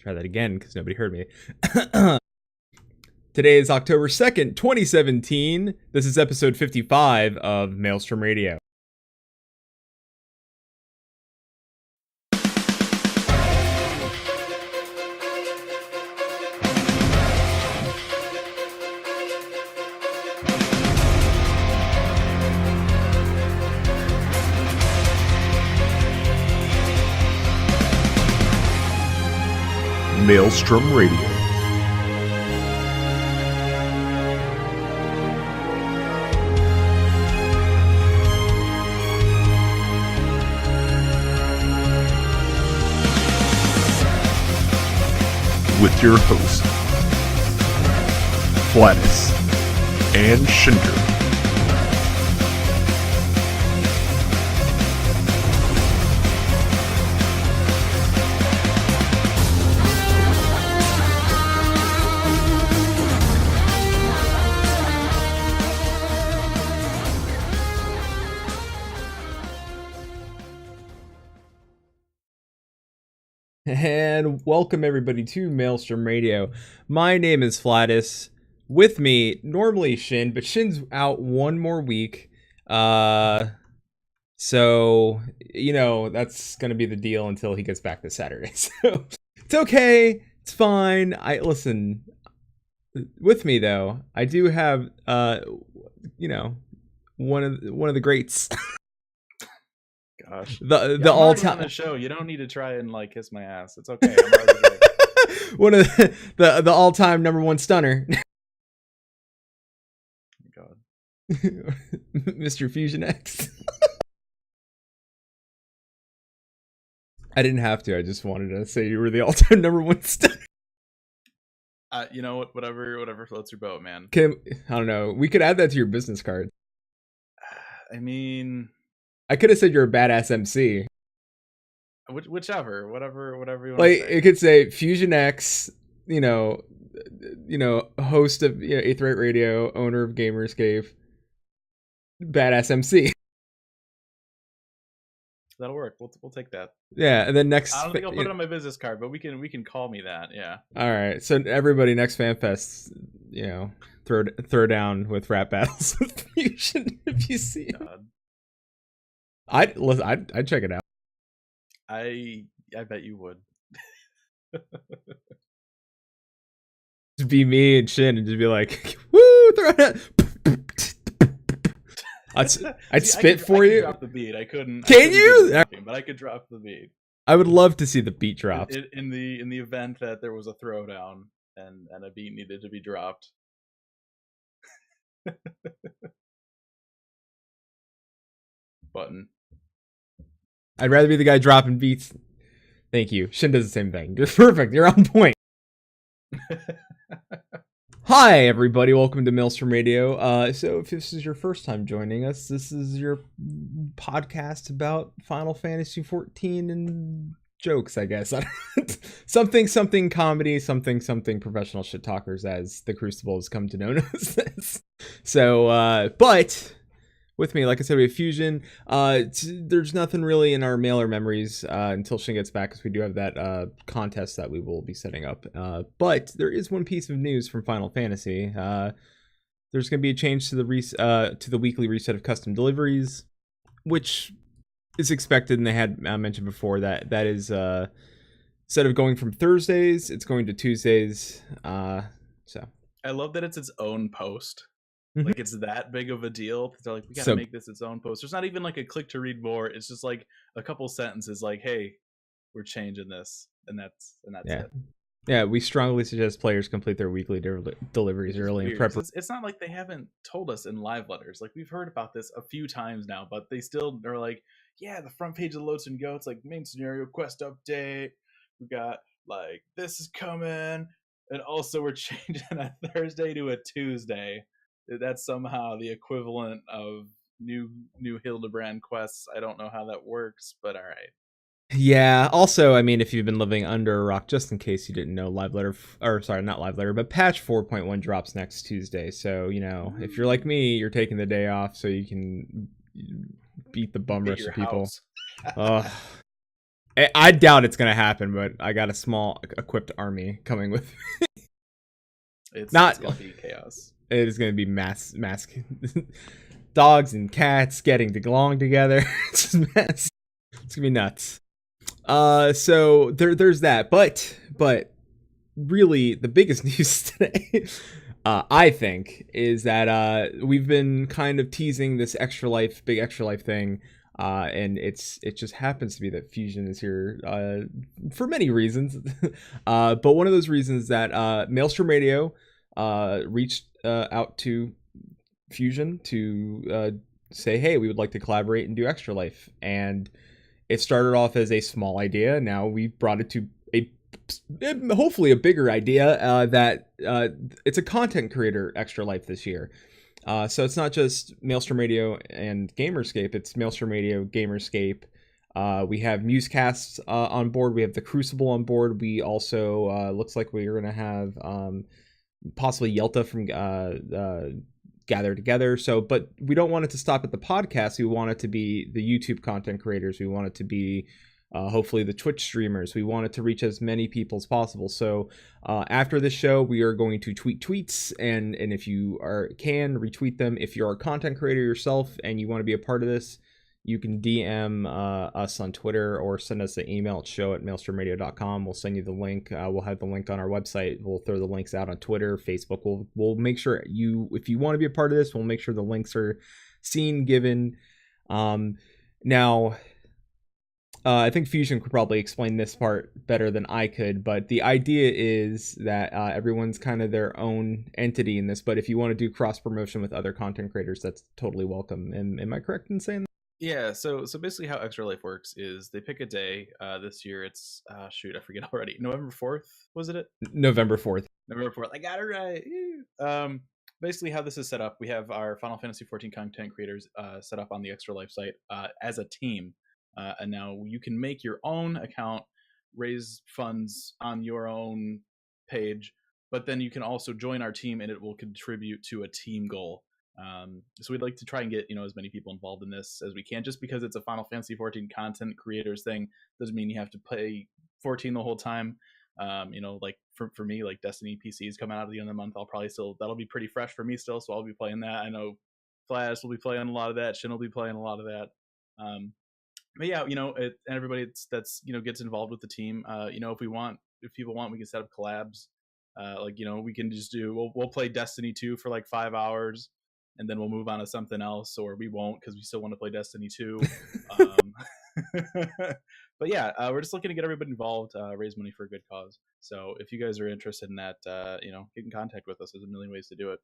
Try that again because nobody heard me. Today is October 2nd, 2017. This is episode 55 of Maelstrom Radio. Maelstrom Radio. With your hosts, Flatus and Shinder. And welcome everybody to Maelstrom Radio. My name is Flatus. With me, normally Shin, but Shin's out one more week. So, that's going to be the deal until he gets back this Saturday. So, it's okay. It's fine. Listen, with me though, I do have, one of the greats. Gosh. The all-time on the show. You don't need to try and kiss my ass. It's okay. I'm already there. One of the all-time number one stunner. God. Mr. Fusion X. I didn't have to. I just wanted to say you were the all-time number one stunner. You know what? Whatever floats your boat, man. I don't know. We could add that to your business card. I mean, I could have said you're a badass MC. Whichever, whatever you want. Like to say. it could say Fusion X, host of Eighth Rate Radio, owner of Gamerscape, badass MC. That'll work. We'll take that. Yeah, and then next. I don't think I'll put it on my business card, but we can call me that. Yeah. All right. So everybody, next FanFest, throw down with rap battles with Fusion if you see it. God. I'd check it out. I bet you would. To be me and Shin and just be like, woo, throw it. I'd spit for you. I could drop the beat. I couldn't. Can you? But I could drop the beat. I would love to see the beat dropped. In the event that there was a throwdown and a beat needed to be dropped. Button. I'd rather be the guy dropping beats. Thank you. Shin does the same thing. You're perfect. You're on point. Hi, everybody. Welcome to Maelstrom Radio. So if this is your first time joining us, this is your podcast about Final Fantasy XIV and jokes, I guess. something comedy, something professional shit talkers, as the Crucible has come to know us as. So, but with me, like I said, we have Fusion. There's nothing really in our mailer memories until Shin gets back, because we do have that contest that we will be setting up. But there is one piece of news from Final Fantasy. There's going to be a change to the weekly reset of custom deliveries, which is expected, and they had mentioned before that is instead of going from Thursdays, it's going to Tuesdays. So I love that it's its own post. Mm-hmm. Like it's that big of a deal. They're like, we gotta make this its own post. There's not even like a click to read more. It's just like a couple sentences like, hey, we're changing this, and that's it. Yeah, we strongly suggest players complete their weekly deliveries early in preparation. It's not like they haven't told us in live letters. Like we've heard about this a few times now, but they still are like, yeah, the front page of Loads and Go, it's like main scenario quest update. We got like this is coming, and also we're changing a Thursday to a Tuesday. That's somehow the equivalent of new Hildebrand quests. I don't know how that works, but all right. Yeah. Also, I mean, if you've been living under a rock, just in case you didn't know, not live letter, but patch 4.1 drops next Tuesday. So, if you're like me, you're taking the day off so you can beat the bum rush of people. I doubt it's gonna happen, but I got a small equipped army coming with. It's Not- gonna be chaos. It is gonna be mass dogs and cats getting along together. It's just mess. It's gonna be nuts. So there's that, but really the biggest news today, I think, is that we've been kind of teasing this big extra life thing, and it just happens to be that Fusion is here for many reasons, but one of those reasons that Maelstrom Radio reached out to Fusion to say, hey, we would like to collaborate and do Extra Life, and it started off as a small idea. Now we've brought it to hopefully a bigger idea, that it's a content creator Extra Life this year. So it's not just Maelstrom Radio and Gamerscape, it's Maelstrom Radio, Gamerscape. We have Musecast on board. We have the Crucible on board. We also looks like we're going to have possibly Yelta from Gather Together. So, but we don't want it to stop at the podcast. We want it to be the YouTube content creators. We want it to be hopefully the Twitch streamers. We want it to reach as many people as possible. So after this show, we are going to tweet tweets, and if you can retweet them. If you're a content creator yourself and you want to be a part of this, you can DM us on Twitter or send us an email at show@maelstromradio.com. We'll send you the link. We'll have the link on our website. We'll throw the links out on Twitter, Facebook. We'll make sure if you want to be a part of this, we'll make sure the links are seen, given. Now, I think Fusion could probably explain this part better than I could, but the idea is that everyone's kind of their own entity in this. But if you want to do cross promotion with other content creators, that's totally welcome. Am I correct in saying that? Yeah, so basically how Extra Life works is they pick a day. This year it's I forget already. November 4th, was it? November 4th. November 4th. I got it right. Basically how this is set up, we have our Final Fantasy 14 content creators set up on the Extra Life site as a team. And now you can make your own account, raise funds on your own page, but then you can also join our team and it will contribute to a team goal. So we'd like to try and get as many people involved in this as we can. Just because it's a Final Fantasy 14 content creators thing doesn't mean you have to play 14 the whole time. Like for me, like Destiny PC is coming out at the end of the month. I'll probably that'll be pretty fresh for me still, so I'll be playing that. I know Flash will be playing a lot of that. Shin will be playing a lot of that. But yeah, and everybody that's gets involved with the team. If people want, we can set up collabs. We can just we'll play Destiny 2 for like 5 hours. And then we'll move on to something else, or we won't because we still want to play Destiny 2. But yeah, we're just looking to get everybody involved, raise money for a good cause. So if you guys are interested in that, get in contact with us. There's a million ways to do it.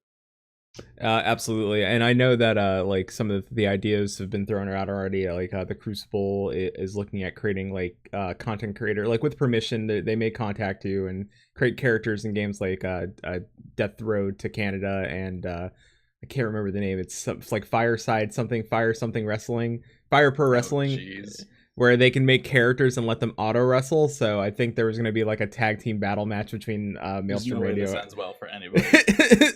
Absolutely, and I know that like some of the ideas have been thrown out already. Like the Crucible is looking at creating like content creator, like with permission, they may contact you and create characters in games like Death Road to Canada and. I can't remember the name. It's like Fire Pro Wrestling, where they can make characters and let them auto wrestle. So I think there was going to be like a tag team battle match between Maelstrom Radio. This ends well for anybody.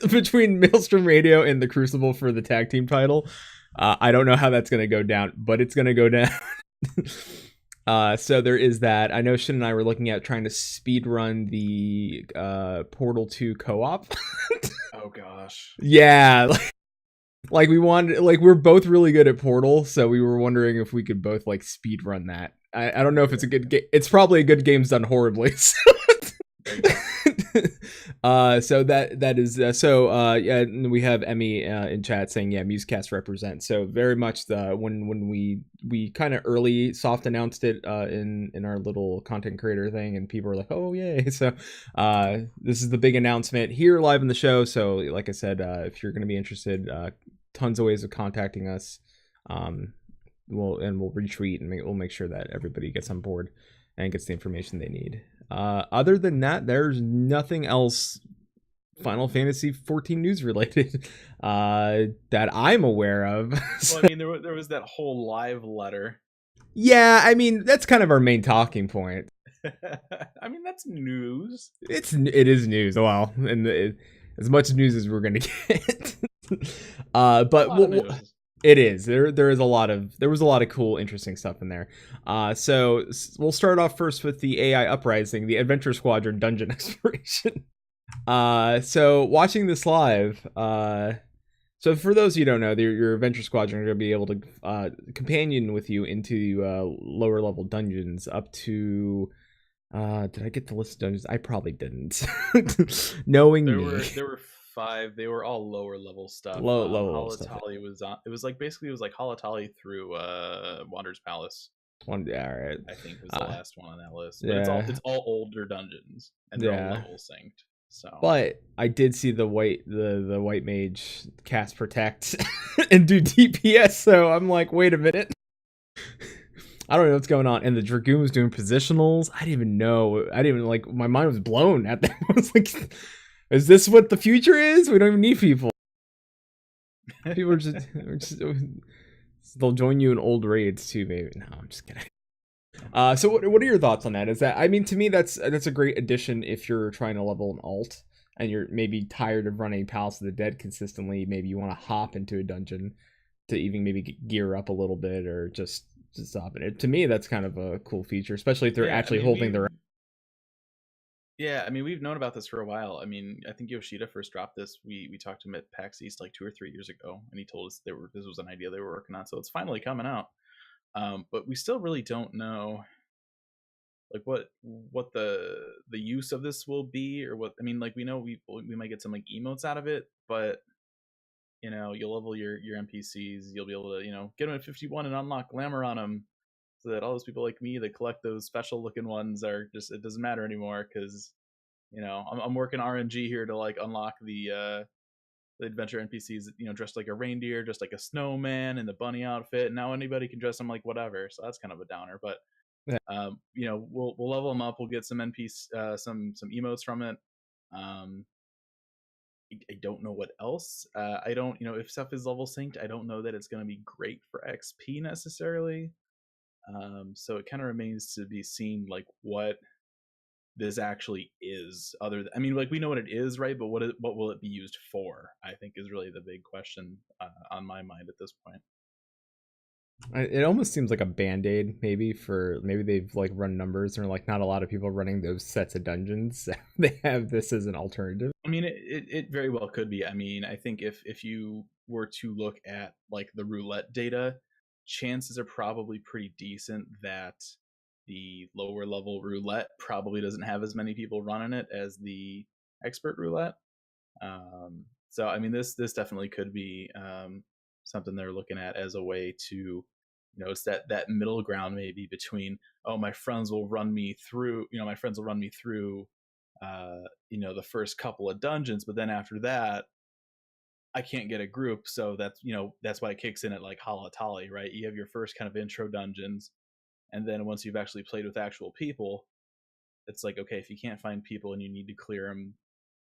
Between Maelstrom Radio and the Crucible for the tag team title. I don't know how that's going to go down, but it's going to go down. So there is that. I know Shin and I were looking at trying to speed run the Portal 2 co-op. Oh gosh. Yeah, like we wanted, like we're both really good at Portal, so we were wondering if we could both like speed run that. I don't know if it's a good game. It's probably a good game's done horribly. So, so that is yeah. We have Emmy in chat saying Musecast represent. So very much when we kind of early soft announced it in our little content creator thing, and people were like, oh yay. So this is the big announcement here live in the show. So like I said, if you're going to be interested, tons of ways of contacting us. We'll retweet and we'll make sure that everybody gets on board and gets the information they need. Other than that, there's nothing else Final Fantasy 14 news related that I'm aware of. Well, I mean, there was that whole live letter. Yeah, I mean, that's kind of our main talking point. I mean, that's news. It is news. Well, and as much news as we're gonna get. But It is. There was a lot of cool, interesting stuff in there. So we'll start off first with the AI Uprising, the Adventure Squadron dungeon exploration. So watching this live, so for those of you who don't know, your Adventure Squadron are going to be able to companion with you into lower level dungeons up to. Did I get the list of dungeons? I probably didn't. Knowing there me, there were 5. They were all lower level stuff. Lower level stuff. Halatali was on. It was like basically it was like Halatali through Wander's Palace. All right. I think was the last one on that list. Yeah. But it's all older dungeons and they're all level synced. So. But I did see the white mage cast protect and do DPS, so I'm like, wait a minute. I don't know what's going on. And the Dragoon was doing positionals. I didn't even know. I didn't even like. My mind was blown at that. I was like, is this what the future is? We don't even need people. People are just they'll join you in old raids too, maybe. No, I'm just kidding. So what are your thoughts on that? Is that, I mean, to me that's a great addition if you're trying to level an alt and you're maybe tired of running Palace of the Dead consistently. Maybe you want to hop into a dungeon to even maybe gear up a little bit or just stop it. To me, that's kind of a cool feature, especially if they're holding their. Yeah, I mean, we've known about this for a while. I mean, I think Yoshida first dropped this. We talked to him at PAX East like 2 or 3 years ago, and he told us this was an idea they were working on. So it's finally coming out. But we still really don't know, like what the use of this will be, or what. I mean, like we know we might get some like emotes out of it, but you'll level your NPCs. You'll be able to get them at 51 and unlock glamour on them, so that all those people like me that collect those special looking ones are just, it doesn't matter anymore because I'm working RNG here to like unlock the adventure NPCs, dressed like a reindeer, just like a snowman in the bunny outfit. And now anybody can dress them like whatever. So that's kind of a downer, but yeah. We'll level them up. We'll get some some emotes from it. I don't know what else. I don't, if stuff is level synced, I don't know that it's going to be great for XP necessarily. So it kind of remains to be seen, like what this actually is. Other than, I mean, like we know what it is, right? But what will it be used for? I think is really the big question on my mind at this point. It almost seems like a band-aid, maybe they've like run numbers and like not a lot of people running those sets of dungeons. So they have this as an alternative. I mean, it very well could be. I mean, I think if you were to look at like the roulette data, chances are probably pretty decent that the lower level roulette probably doesn't have as many people running it as the expert roulette. So I mean, this definitely could be something they're looking at as a way to, it's that middle ground maybe between, my friends will run me through the first couple of dungeons, but then after that I can't get a group. So that's why it kicks in at like Halatali, right? You have your first kind of intro dungeons, and then once you've actually played with actual people, it's like, okay, if you can't find people and you need to clear them,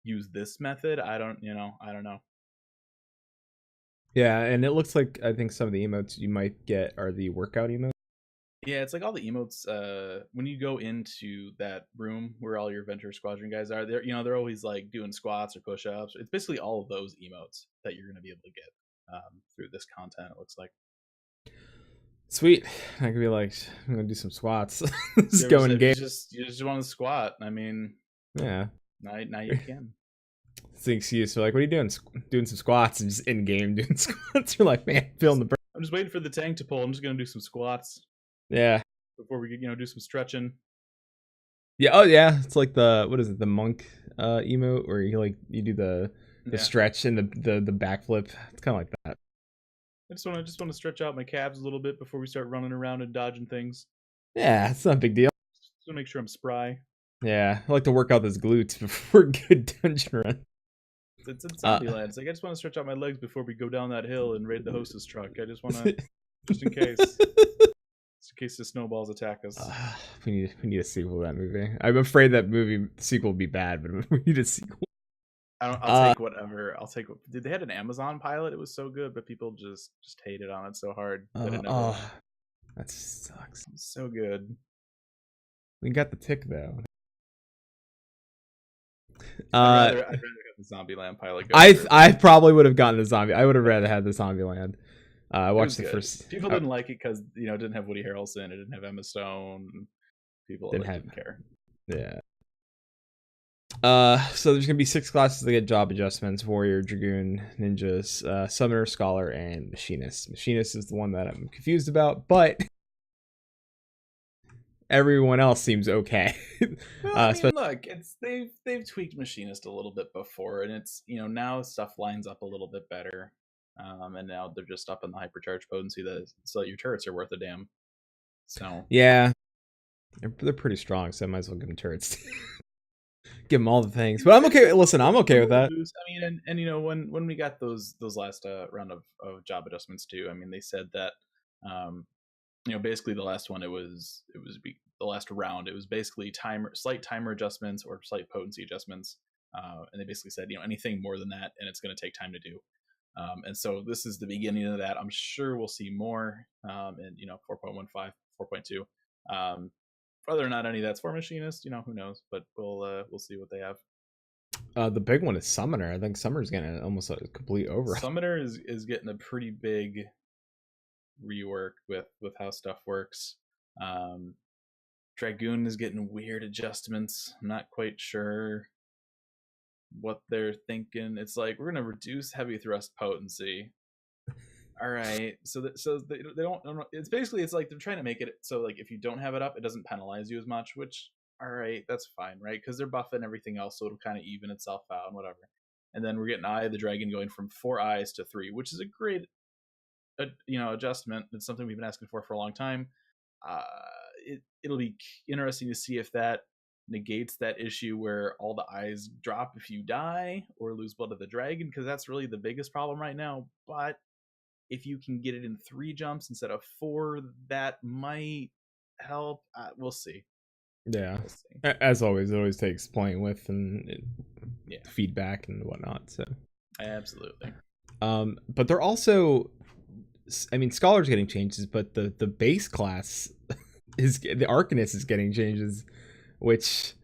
use this method. I don't know. Yeah, and it looks like I think some of the emotes you might get are the workout emotes. Yeah, it's like all the emotes. When you go into that room where all your Adventure Squadron guys are, they're always like doing squats or push-ups. It's basically all of those emotes that you're going to be able to get through this content. It looks like. Sweet. I could be like, I'm gonna do some squats. Just go in game. You just want to squat. I mean, yeah. Now you can. It's an excuse. They're like, what are you doing? Doing some squats, and just in game doing squats. You're like, man, feeling the burn. I'm just waiting for the tank to pull. I'm just gonna do some squats. Yeah. Before we do some stretching. Yeah. Oh yeah. It's like the monk emote where you do the stretch and the backflip. It's kind of like that. I just want to stretch out my calves a little bit before we start running around and dodging things. Yeah, it's not a big deal. Just want to make sure I'm spry. Yeah, I like to work out those glutes before a good dungeon run. It's in Zombieland. It's like I just want to stretch out my legs before we go down that hill and raid the hostess truck. I just want to, just in case. Just in case the snowballs attack us. We need a sequel to that movie. I'm afraid that movie sequel will be bad, but we need a sequel. I'll take whatever. Did they had an Amazon pilot? It was so good, but people just hated on it so hard. That sucks. So good. We got the tick though. I'd rather have the Zombieland pilot go. I probably would have gotten the zombie. I would have rather had the Zombieland. I It watched was the good. first. People didn't like it because it didn't have Woody Harrelson, it didn't have Emma Stone. People didn't care. Yeah. So there's gonna be 6 classes that get job adjustments: Warrior, Dragoon, Ninjas, Summoner, Scholar, and Machinist. Machinist is the one that I'm confused about, but everyone else seems okay. Well, I mean, look, they've tweaked Machinist a little bit before, and it's now stuff lines up a little bit better, and now they're just up in the hypercharge potency so your turrets are worth a damn. So Yeah, they're pretty strong, so I might as well give them turrets. Give them all the things, but I'm okay. Listen, I'm okay with that. I mean, and when we got those last round of job adjustments too, I mean, they said that basically the last one, the last round, it was basically slight timer adjustments or slight potency adjustments, and they basically said anything more than that, and it's going to take time to do. And so this is the beginning of that. I'm sure we'll see more in 4.15, 4.2. Whether or not any of that's for Machinist, who knows? But we'll see what they have. The big one is Summoner. I think Summoner's getting almost a complete overhaul. Summoner is getting a pretty big rework with how stuff works. Dragoon is getting weird adjustments. I'm not quite sure what they're thinking. It's like, we're gonna reduce heavy thrust potency. All right, so they don't. It's like they're trying to make it so like if you don't have it up, it doesn't penalize you as much. Which, all right, that's fine, right? Because they're buffing everything else, so it'll kind of even itself out and whatever. And then we're getting Eye of the Dragon going from 4 eyes to 3, which is a great adjustment. It's something we've been asking for a long time. It'll be interesting to see if that negates that issue where all the eyes drop if you die or lose Blood of the Dragon, because that's really the biggest problem right now. But if you can get it in 3 jumps instead of 4, that might help. We'll see. Yeah, we'll see. As always, it always takes playing with and feedback and whatnot. So absolutely. But they're also, I mean, Scholar's getting changes, but the base class the Arcanist is getting changes, which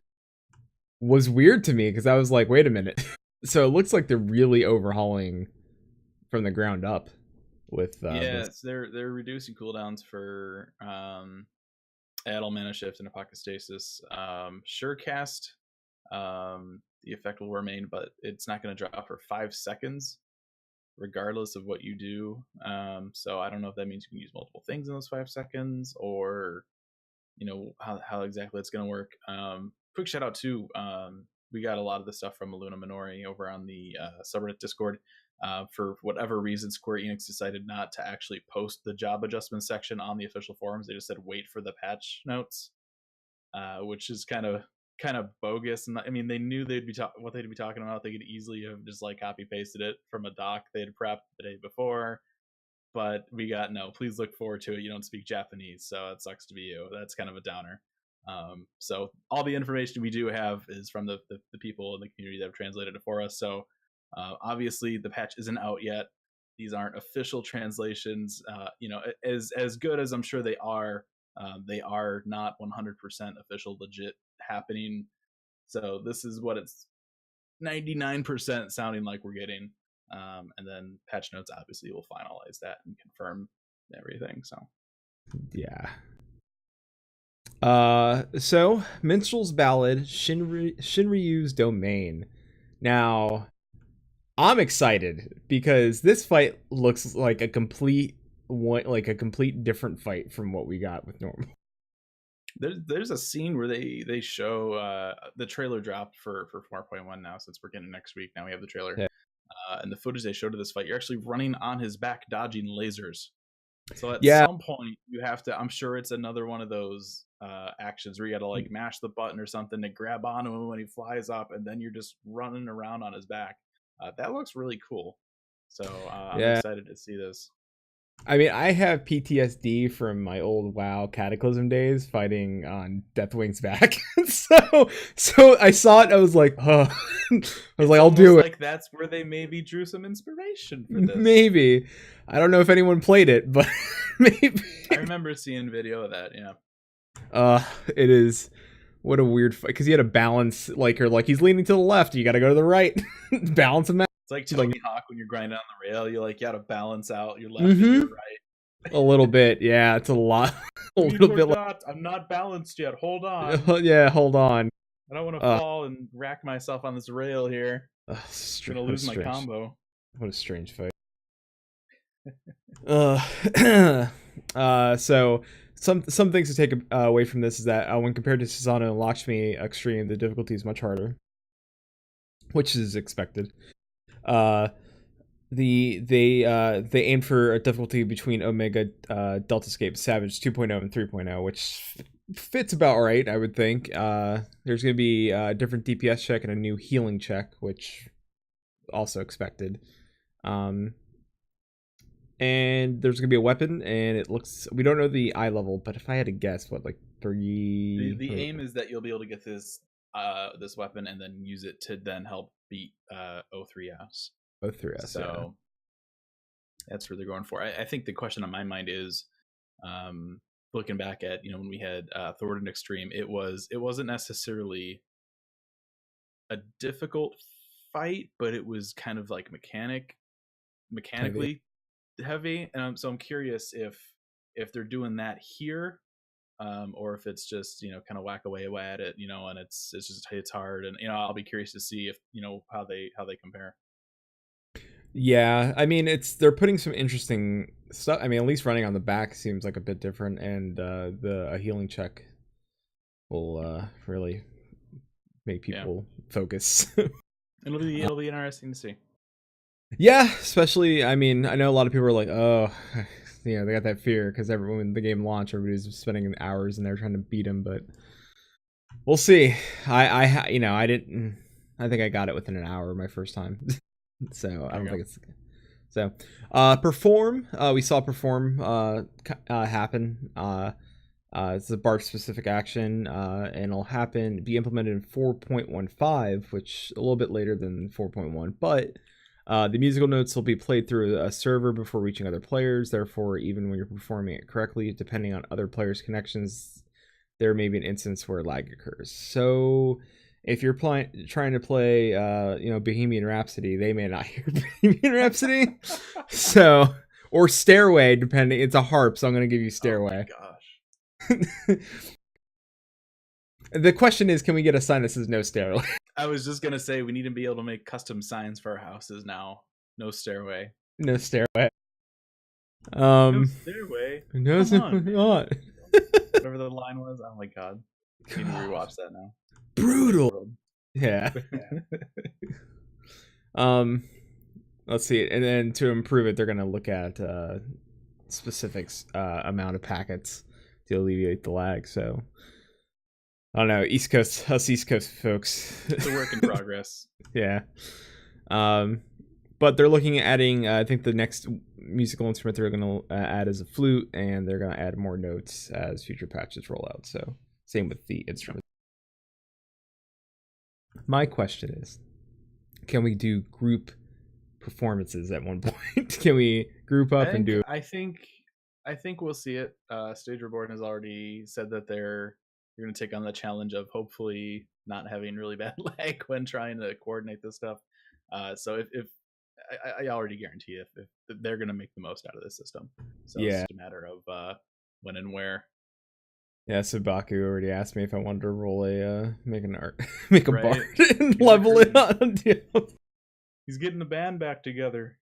was weird to me because I was like, wait a minute. So it looks like they're really overhauling from the ground up with they're reducing cooldowns for Addle, Mana Shift, and Apocastasis. Surecast, the effect will remain, but it's not going to drop for 5 seconds regardless of what you do. So I don't know if that means you can use multiple things in those 5 seconds, or how exactly it's going to work. Quick shout out to we got a lot of the stuff from Luna Minori over on the subreddit Discord. For whatever reason, Square Enix decided not to actually post the job adjustment section on the official forums. They just said wait for the patch notes, which is kind of bogus. And I mean, they knew what they'd be talking about. They could easily have just like copy pasted it from a doc they had prepped the day before. But we got no. Please look forward to it. You don't speak Japanese, so it sucks to be you. That's kind of a downer. So all the information we do have is from the people in the community that have translated it for us. So obviously the patch isn't out yet. These aren't official translations. As good as I'm sure they are not 100% official, legit happening. So this is what it's 99% sounding like we're getting. And then patch notes obviously will finalize that and confirm everything. So yeah. So Minstrel's Ballad, Shinryu's Domain. Now, I'm excited because this fight looks like a complete different fight from what we got with normal. There's a scene where they show the trailer dropped for 4.1 now, since we're getting next week. Now we have the trailer. Yeah. And the footage they showed of this fight, you're actually running on his back dodging lasers. So at some point you have to, I'm sure it's another one of those actions where you got to like mash the button or something to grab onto him when he flies up, and then you're just running around on his back. That looks really cool. So I'm excited to see this. I mean, I have PTSD from my old WoW Cataclysm days fighting on Deathwing's back. so I saw it, I was like, oh. I was like, I'll do it. Like that's where they maybe drew some inspiration for this. Maybe. I don't know if anyone played it, but maybe. I remember seeing video of that, yeah. It is, what a weird fight, because you had to balance, like he's leaning to the left, you gotta go to the right. Balance him out. It's like Like- Tony Hawk when you're grinding on the rail. You gotta balance out your left and your right. A little bit, yeah. It's a lot. A Need little more bit. dots. I'm not balanced yet. Hold on. Yeah, hold on. I don't want to fall and rack myself on this rail here. I'm gonna lose my combo. What a strange fight. So some things to take away from this is that when compared to Susanoo and Lakshmi Extreme, the difficulty is much harder, which is expected. They aim for a difficulty between Omega, Delta Escape, Savage 2.0 and 3.0, which fits about right, I would think. There's going to be a different DPS check and a new healing check, which also expected. And there's gonna be a weapon, and it looks, we don't know the eye level, but if I had to guess, what, like 3? The aim is that you'll be able to get this this weapon and then use it to then help beat O3S. O3S. So that's what they're going for. I think the question on my mind is, looking back at when we had Thornton Extreme, it wasn't necessarily a difficult fight, but it was kind of like mechanically heavy, and so I'm curious if they're doing that here, or if it's just kind of whack away at it, and it's hard, and I'll be curious to see if how they compare. Yeah, I mean they're putting some interesting stuff. I mean, at least running on the back seems like a bit different, and a healing check will really make people focus. It'll be interesting to see. Yeah, especially, I mean, I know a lot of people are like, oh, they got that fear because when the game launched, everybody's spending hours and they're trying to beat him, but we'll see. I think I got it within an hour my first time, so I don't think it's so. Perform, we saw Perform happen. It's a BARC specific action, and it'll be implemented in 4.15, which a little bit later than 4.1, but the musical notes will be played through a server before reaching other players. Therefore, even when you're performing it correctly, depending on other players' connections, there may be an instance where lag occurs. So, if you're trying to play, Bohemian Rhapsody, they may not hear Bohemian Rhapsody. So, or Stairway, depending. It's a harp, so I'm going to give you Stairway. Oh my gosh. The question is, can we get a sign that says no Stairway? I was just gonna say we need to be able to make custom signs for our houses now. No stairway. No Stairway. No stairway. No Stairway. Whatever the line was. Oh my god. I need to rewatch that now. Brutal. Yeah. Let's see. And then to improve it, they're gonna look at specific amount of packets to alleviate the lag. So I don't know, East Coast folks. It's a work in progress. Yeah. But they're looking at adding, I think the next musical instrument they're going to add is a flute, and they're going to add more notes as future patches roll out. So same with the instrument. My question is, can we do group performances at one point? Can we group up and do? I think we'll see it. Stage Reborn has already said that they're going to take on the challenge of hopefully not having really bad lag when trying to coordinate this stuff. So if I already guarantee if they're going to make the most out of this system. So it's just a matter of when and where. Yeah, so Baku already asked me if I wanted to roll make a bard and level it on. He's getting the band back together.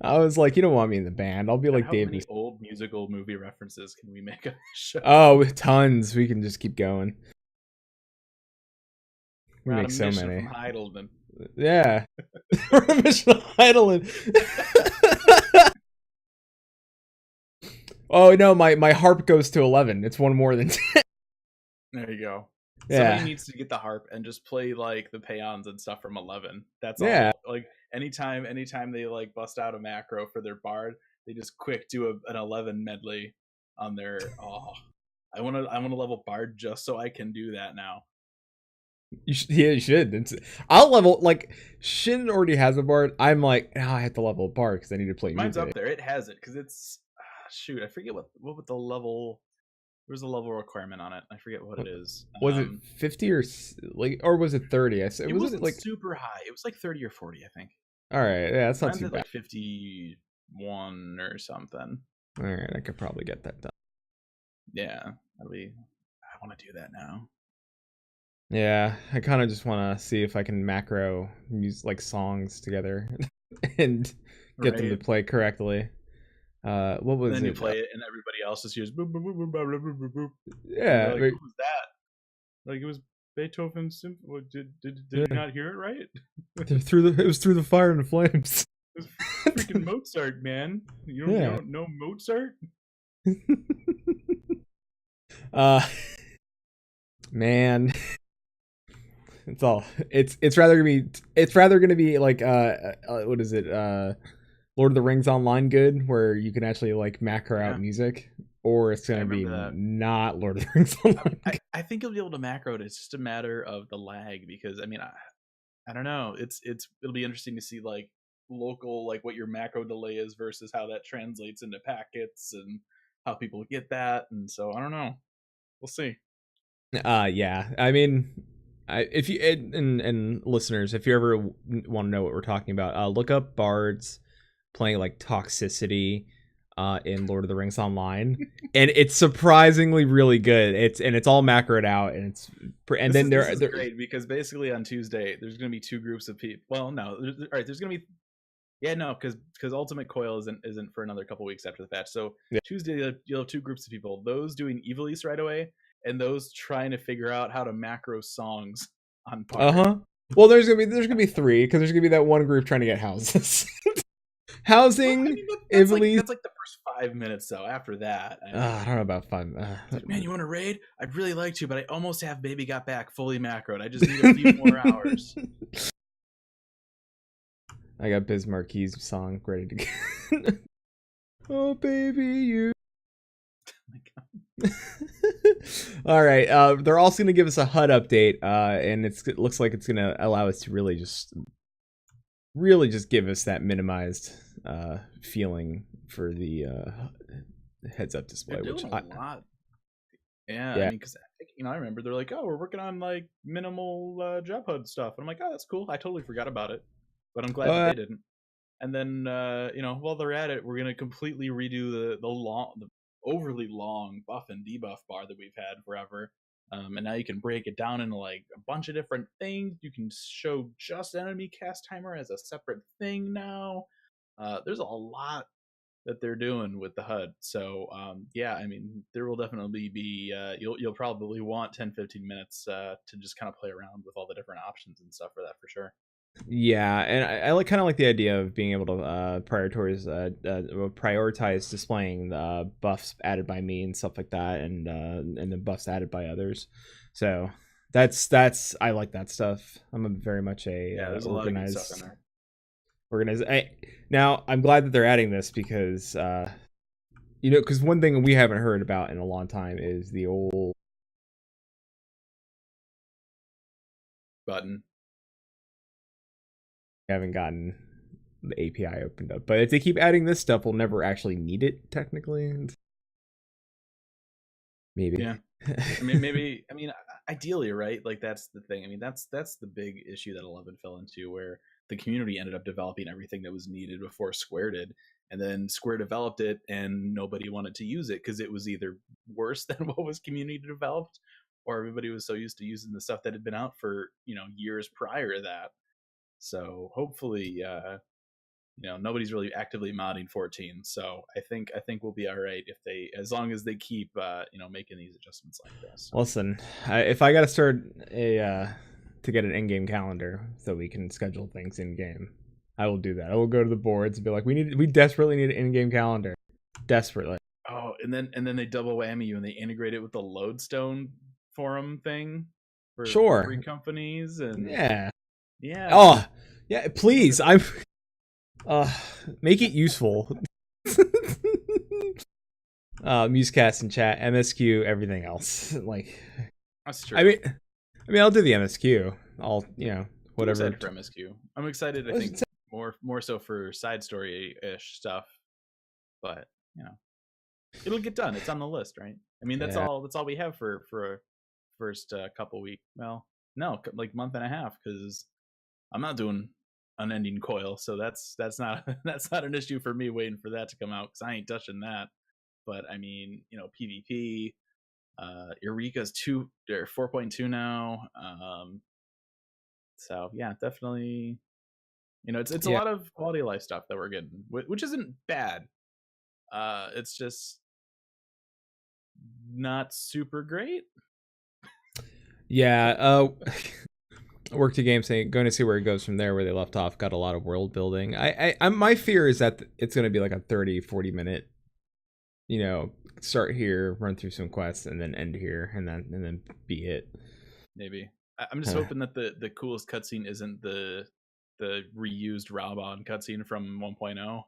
I was like, you don't want me in the band. I'll be like Dave. How many old musical movie references can we make on the show? Oh, tons. We can just keep going. We We're make so many. From Heidelman. Yeah. Mission Heidelman. Oh no, my harp goes to 11. It's one more than 10. There you go. Yeah. Somebody needs to get the harp and just play like the peons and stuff from 11. That's all. Like anytime they like bust out a macro for their bard, they just quick do an 11 medley on their. Oh, I want to level bard just so I can do that now. You should. I'll level, like, Shin already has a bard. I'm like, I have to level a bard because I need to play Mine's music. up there. It has it because it's shoot. I forget what the level was a level requirement on it. I forget what it is. Was it 50 or was it 30? It wasn't like super high. It was like 30 or 40, I think. All right, yeah, that's not Mine's too at bad. like 51 or something. All right, I could probably get that done. Yeah, that'll be. I want to do that now. Yeah, I kind of just want to see if I can macro use like songs together and get them to play correctly. What was then it? You play it and everybody else just hears boop boop boop boop boop boop boop boop. Yeah, like, who was that? Like it was Beethoven's symphony. Did you not hear it right? It was through the fire and the flames. It was freaking Mozart, man. You don't know Mozart? Man, it's rather gonna be like what is it, Lord of the Rings Online good, where you can actually like macro out music, or it's gonna be not Lord of the Rings Online. I think you'll be able to macro it. It's just a matter of the lag, because I mean I don't know. It'll be interesting to see like local, like what your macro delay is versus how that translates into packets and how people get that, and so I don't know. We'll see. Yeah, I mean, if you and listeners, if you ever want to know what we're talking about, look up bards playing like Toxicity in Lord of the Rings Online, and it's surprisingly really good. It's all macroed out, and this is great, because basically on Tuesday there's going to be two groups of people. Well, no, there's going to be because Ultimate Coil isn't for another couple weeks after the patch. So Tuesday you'll have two groups of people: those doing Evil East right away, and those trying to figure out how to macro songs on Park. Well, there's gonna be three, because there's gonna be that one group trying to get houses. Housing, well, I mean, that's like the first 5 minutes, though. After that, I don't know about 5. Man, you want to raid? I'd really like to, but I almost have Baby Got Back fully macroed. I just need a few more hours. I got Biz Marquis' song ready to go. Oh, baby, you. Oh my God. All right. They're also going to give us a HUD update, and it looks like it's going to allow us to really just give us that minimized feeling for the heads-up display. They're doing a lot. Yeah, I mean, because I remember they're like, "Oh, we're working on like minimal job HUD stuff," and I'm like, "Oh, that's cool." I totally forgot about it, but I'm glad that they didn't. And then while they're at it, we're gonna completely redo the overly long buff and debuff bar that we've had forever. And now you can break it down into like a bunch of different things. You can show just enemy cast timer as a separate thing now. There's a lot that they're doing with the HUD. So I mean, there will definitely be you'll probably want 10-15 minutes to just kind of play around with all the different options and stuff for that, for sure. Yeah, and I kind of like the idea of being able to prioritize displaying the buffs added by me and stuff like that, and the buffs added by others. So that's I like that stuff. I'm very much there's a lot of good stuff in there. Now I'm glad that they're adding this, because because one thing we haven't heard about in a long time is the old button. Haven't gotten the API opened up, but if they keep adding this stuff, we'll never actually need it technically. Maybe. Yeah. I mean, ideally, right? Like that's the thing. I mean, that's the big issue that 11 fell into, where the community ended up developing everything that was needed before Square did, and then Square developed it and nobody wanted to use it because it was either worse than what was community developed, or everybody was so used to using the stuff that had been out for years prior to that. So hopefully, nobody's really actively modding 14. So I think we'll be all right as long as they keep making these adjustments like this. Listen, if I got to start to get an in-game calendar so we can schedule things in game, I will do that. I will go to the boards and be like, we desperately need an in-game calendar, desperately. Oh, and then they double whammy you and they integrate it with the Lodestone forum thing for free companies and yeah. Oh, yeah, please. Make it useful. Musecast in chat, MSQ, everything else. Like, that's true. I mean, I'll do the MSQ. I'll, whatever. I'm excited for MSQ. I'm excited. I think more so for side story-ish stuff, but it'll get done. It's on the list, right? I mean, Yeah. that's all we have for a first couple week. Well, no, like month and a half, because I'm not doing Unending Coil, so that's not that's not an issue for me waiting for that to come out because I ain't touching that. But I mean, PvP, Eureka's 4.2 now. So yeah, definitely. It's a Yeah. lot of quality of life stuff that we're getting, which isn't bad. It's just not super great. Yeah. Work to game saying going to see where it goes from there, where they left off. Got a lot of world building. My fear is that it's going to be like a 30-40 minute, start here, run through some quests, and then end here, and then be it. Maybe. I'm just hoping that the coolest cutscene isn't the reused Raubon cutscene from 1.0.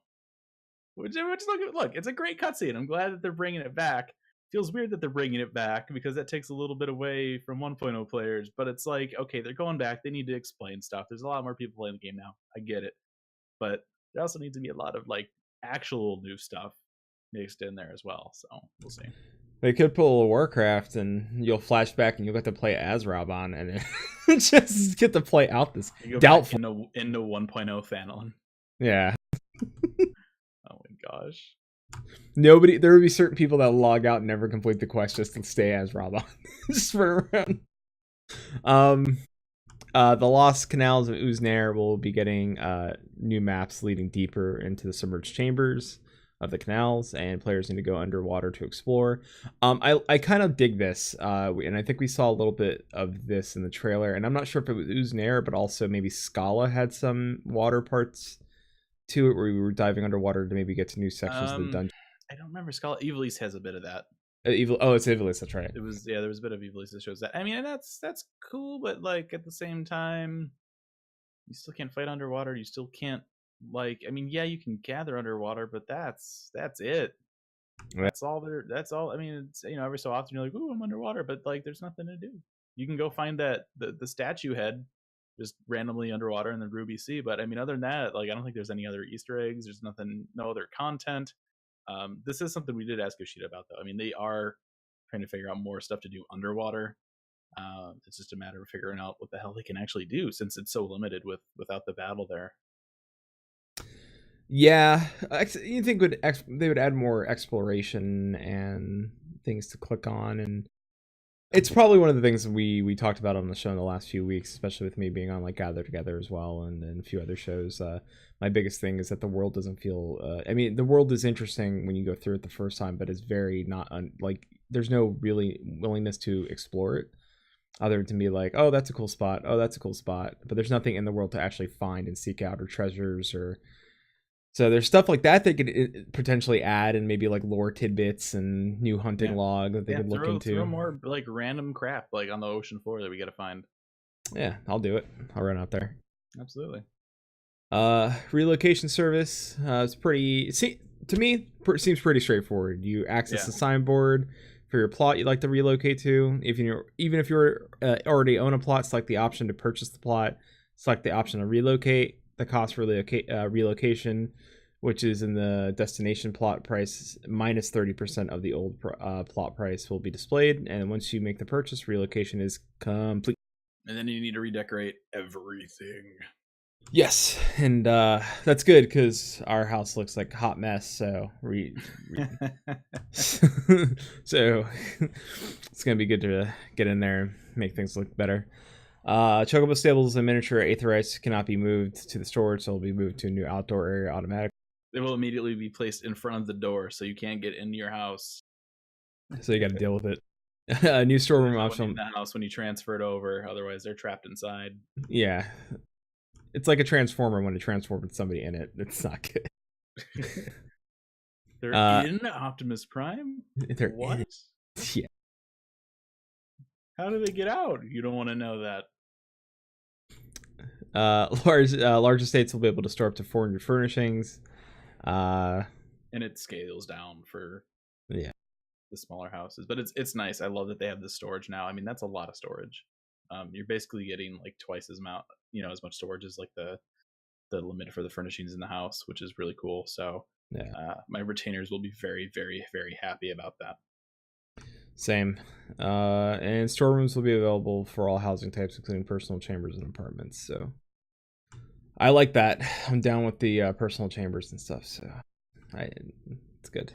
Which look, it's a great cutscene. I'm glad that they're bringing it back. Feels weird that they're bringing it back because that takes a little bit away from 1.0 players. But it's like, okay, they're going back. They need to explain stuff. There's a lot more people playing the game now. I get it, but there also needs to be a lot of like actual new stuff mixed in there as well. So we'll see. They could pull a Warcraft, and you'll flash back, and you'll get to play as Raubon, and just get to play out this doubtful into 1.0 Phandelin. Yeah. Oh my gosh. There would be certain people that log out and never complete the quest just to stay as Raubon. Just run around. The Lost Canals of Uznair will be getting new maps leading deeper into the submerged chambers of the canals, and players need to go underwater to explore. I kind of dig this, and I think we saw a little bit of this in the trailer, and I'm not sure if it was Uznair, but also maybe Scala had some water parts to it where we were diving underwater to maybe get to new sections of the dungeon. I don't remember. Scala Ivalice has a bit of that. It's Ivalice, that's right. There was a bit of Ivalice that shows that. I mean, that's cool, but like at the same time, you still can't fight underwater. You still can't you can gather underwater, but that's it. That's all there. That's all. I mean, it's every so often you're like, ooh, I'm underwater, but like there's nothing to do. You can go find the statue head just randomly underwater in the Ruby Sea, but I mean, other than that, like I don't think there's any other Easter eggs. There's no other content. This is something we did ask Yoshida about, though. I mean, they are trying to figure out more stuff to do underwater. It's just a matter of figuring out what the hell they can actually do, since it's so limited without the battle there. Yeah, you think they would add more exploration and things to click on, and it's probably one of the things we talked about on the show in the last few weeks, especially with me being on like Gather Together as well, and a few other shows. My biggest thing is that the world doesn't feel. I mean, the world is interesting when you go through it the first time, but it's very not like there's no really willingness to explore it, other than to be like, oh, that's a cool spot. Oh, that's a cool spot. But there's nothing in the world to actually find and seek out, or treasures, or. So there's stuff like that they could potentially add, and maybe like lore tidbits and new hunting log that they could look into. Throw more like random crap like on the ocean floor that we got to find. Yeah, I'll do it. I'll run out there. Absolutely. Relocation service. It's pretty. To me, seems pretty straightforward. You access the signboard for your plot you'd like to relocate to. Even if you're already own a plot, select the option to purchase the plot. Select the option to relocate. The cost for relocation, which is in the destination plot price, minus 30% of the old plot price, will be displayed. And once you make the purchase, relocation is complete. And then you need to redecorate everything. Yes, and that's good because our house looks like a hot mess. So so it's gonna be good to get in there and make things look better. Chocobo stables and miniature Aetherites cannot be moved to the storage, so it'll be moved to a new outdoor area automatically. They will immediately be placed in front of the door, so you can't get into your house. So you got to deal with it. A new storeroom option in the house when you transfer it over, otherwise they're trapped inside. Yeah, it's like a transformer when it transforms somebody in it. It's not good. They're in Optimus Prime? They're what? Yeah. How do they get out? You don't want to know that. Large estates will be able to store up to 400 furnishings. And it scales down for the smaller houses, but it's nice. I love that they have this storage now. I mean, that's a lot of storage. You're basically getting like twice as much storage as like the limit for the furnishings in the house, which is really cool. So my retainers will be very, very, very happy about that. Same. And storerooms will be available for all housing types, including personal chambers and apartments. So I like that. I'm down with the personal chambers and stuff. So it's good.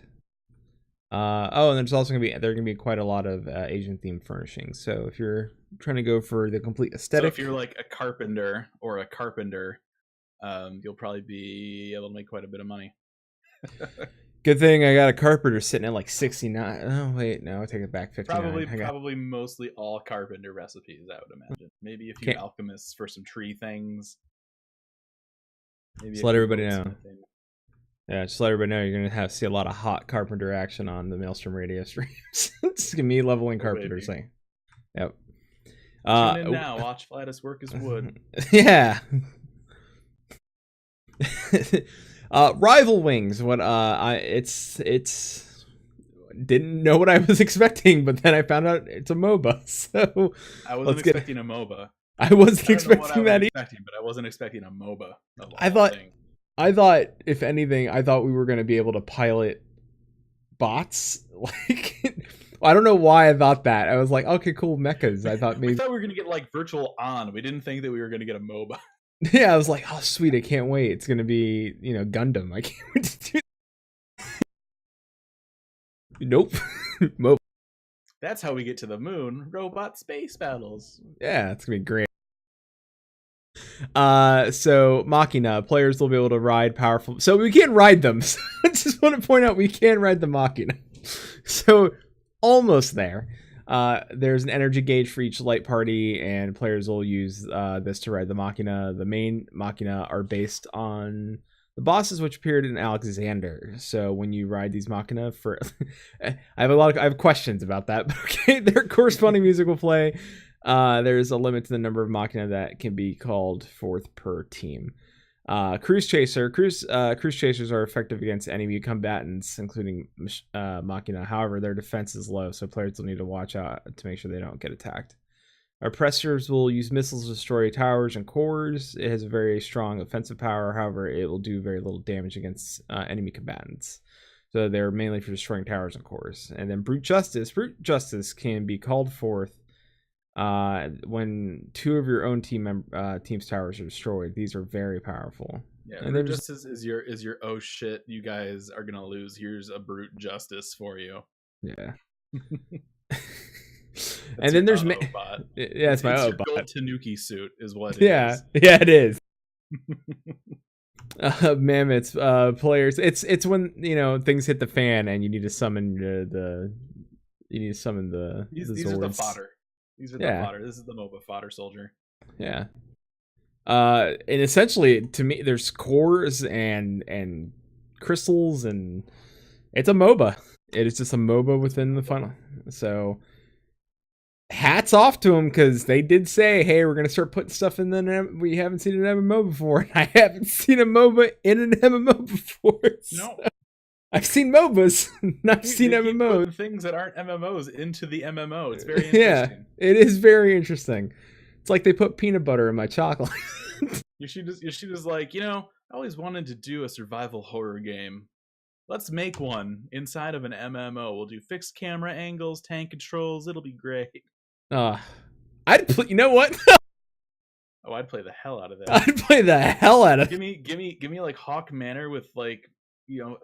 And there's also gonna be quite a lot of Asian themed furnishings. So if you're trying to go for the complete aesthetic, So if you're like a carpenter, you'll probably be able to make quite a bit of money. Good thing I got a carpenter sitting at like 69. Oh wait, no, I take it back. 59. Probably mostly all carpenter recipes, I would imagine. Maybe a few alchemists for some tree things. Maybe just let everybody know. Yeah, just let everybody know you're gonna see a lot of hot carpenter action on the Maelstrom Radio streams. It's gonna be leveling carpenters thing. Yep. Tune in now. Watch Flatus work his wood. Yeah. Rival Wings. What? It's didn't know what I was expecting, but then I found out it's a MOBA. So I wasn't expecting a MOBA. I wasn't expecting that either. But I wasn't expecting a MOBA. I thought, if anything, we were going to be able to pilot bots. Like, I don't know why I thought that. I was like, okay, cool, mechas. I thought maybe we were going to get like virtual on. We didn't think that we were going to get a MOBA. Yeah, I was like, oh, sweet, I can't wait. It's going to be, Gundam. I can't wait to do that. Nope. MOBA. That's how we get to the moon. Robot space battles. Yeah, it's going to be great. So Machina players will be able to ride powerful. So we can ride them. So I just want to point out we can ride the Machina. So almost there. There's an energy gauge for each light party, and players will use this to ride the Machina. The main Machina are based on the bosses which appeared in Alexander. So when you ride these Machina for, I have questions about that. But okay, their corresponding music will play. There's a limit to the number of Machina that can be called forth per team. Cruise chasers are effective against enemy combatants, including Machina. However, their defense is low, so players will need to watch out to make sure they don't get attacked. Oppressors will use missiles to destroy towers and cores. It has a very strong offensive power. However, it will do very little damage against enemy combatants. So they're mainly for destroying towers and cores. And then Brute Justice. Brute Justice can be called forth when two of your own team's towers are destroyed. These are very powerful. Yeah, and Brute Justice is your oh shit, you guys are gonna lose. Here's a Brute Justice for you. Yeah. And then there's it's my your gold Tanuki suit is what it is. Yeah, it is. Mammoths, players. It's when things hit the fan and you need to summon the These are the fodder. These are the fodder. This is the MOBA fodder soldier. Yeah. And essentially, to me, there's cores and crystals, and it's a MOBA. It is just a MOBA within the funnel. So hats off to them, because they did say, hey, we're going to start putting stuff in the we haven't seen an MMO before. And I haven't seen a MOBA in an MMO before. So. No. I've seen MOBAs, not seen MMOs. Things that aren't MMOs into the MMO. It's very interesting. Yeah, it is very interesting. It's like they put peanut butter in my chocolate. Yoshida's like, I always wanted to do a survival horror game. Let's make one inside of an MMO. We'll do fixed camera angles, tank controls. It'll be great. I'd play. You know what? Oh, I'd play the hell out of that. I'd play the hell out of. Give me like Hawk Manor with like,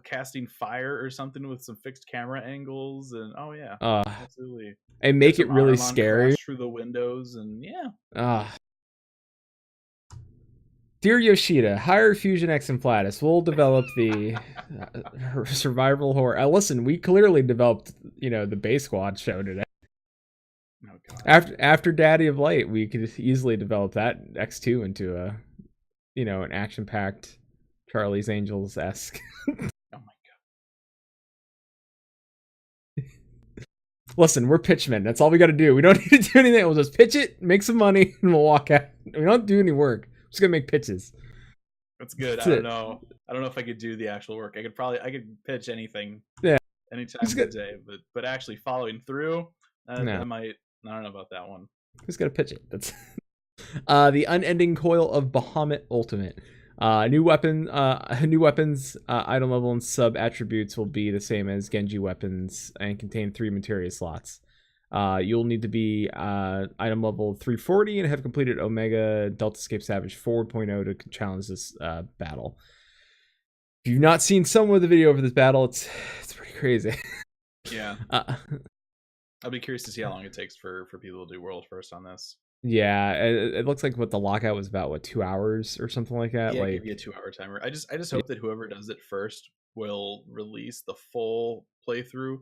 casting fire or something with some fixed camera angles, and absolutely. And make it really scary through the windows, and Dear Yoshida, hire Fusion X and Flatus. We'll develop the survival horror. Listen, we clearly developed, the Base Squad show today. Oh, God. After Daddy of Light, we could easily develop that X2 into a, an action-packed Charlie's Angels-esque. Oh my God. Listen, we're pitchmen. That's all we got to do. We don't need to do anything. We'll just pitch it, make some money, and we'll walk out. We don't do any work. We're just gonna make pitches. That's good. I don't know if I could do the actual work. I could pitch anything. Yeah. Anytime of the day, but actually following through, I don't know about that one. Just gotta pitch it. That's the Unending Coil of Bahamut Ultimate. New weapons, item level and sub attributes will be the same as Genji weapons and contain 3 materia slots. You'll need to be item level 340 and have completed Omega Delta Escape Savage 4.0 to challenge this battle. If you've not seen some of the video for this battle, it's pretty crazy. Yeah. I'll be curious to see how long it takes for people to do world first on this. Yeah, it looks like what the lockout was about, 2 hours or something like that. Yeah, like give you a 2-hour timer. I just hope that whoever does it first will release the full playthrough,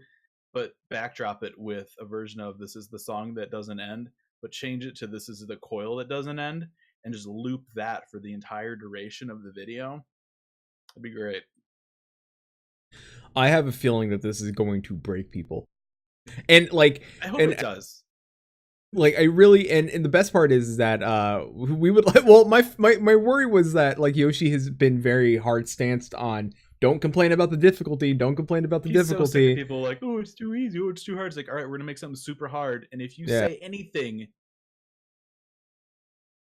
but backdrop it with a version of "This is the song that doesn't end," but change it to "This is the coil that doesn't end," and just loop that for the entire duration of the video. That'd be great. I have a feeling that this is going to break people, and like I hope and it does. like I really and the best part is that we would well my worry was that like Yoshi has been very hard stanced on don't complain about the difficulty, don't complain about the He's difficulty. So sick of people like, oh, it's too easy, oh, it's too hard. It's like, all right, we're gonna make something super hard, and if you say anything,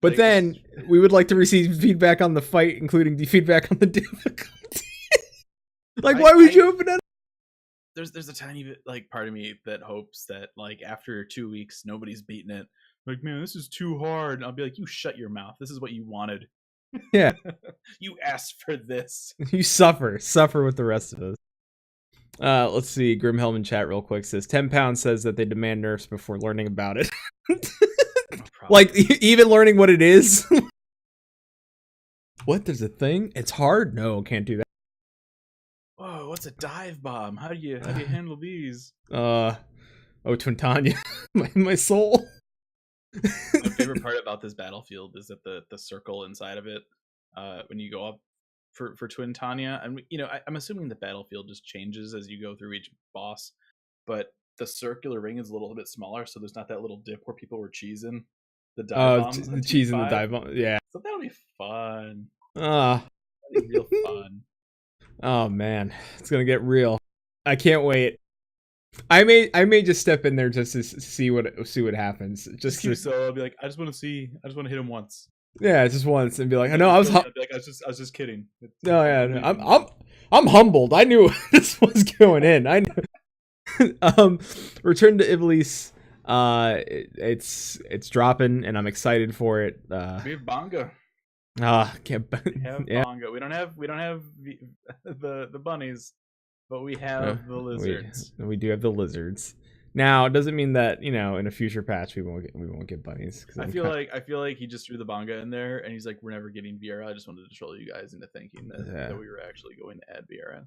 but like, then we would like to receive feedback on the fight, including the feedback on the difficulty. Like, why would you open it? There's a tiny bit like part of me that hopes that like after 2 weeks nobody's beaten it. Like, man, this is too hard. And I'll be like, you shut your mouth. This is what you wanted. Yeah. You asked for this. You suffer with the rest of us. Let's see. Grimhelm in chat real quick says 10 pounds says that they demand nerfs before learning about it. Like even learning what it is. What, there's a thing? It's hard? No, can't do that. Whoa, what's a dive bomb? How do you handle these? Oh, Twintanya. my soul. My favorite part about this battlefield is that the circle inside of it, when you go up for Twintanya, and you know, I'm assuming the battlefield just changes as you go through each boss, but the circular ring is a little bit smaller, so there's not that little dip where people were cheesing the dive bombs. The cheese and the dive bomb. Yeah. So that'll be fun. That'll be real fun. Oh man, it's gonna get real. I can't wait. I may just step in there just to see what happens. Just so I'll be like, I just want to hit him once. Yeah, just once and be like, no, I was just kidding. No, yeah, no, I'm humbled. I knew this was going in. I knew. Return to Ivalice. It's dropping, and I'm excited for it. We have Bonga. Can't. Yeah. Bonga. We don't have the bunnies, but we have the lizards. We do have the lizards. Now, it doesn't mean that, in a future patch we won't get bunnies. I feel like he just threw the Bonga in there, and he's like, we're never getting Viera. I just wanted to troll you guys into thinking that we were actually going to add Viera.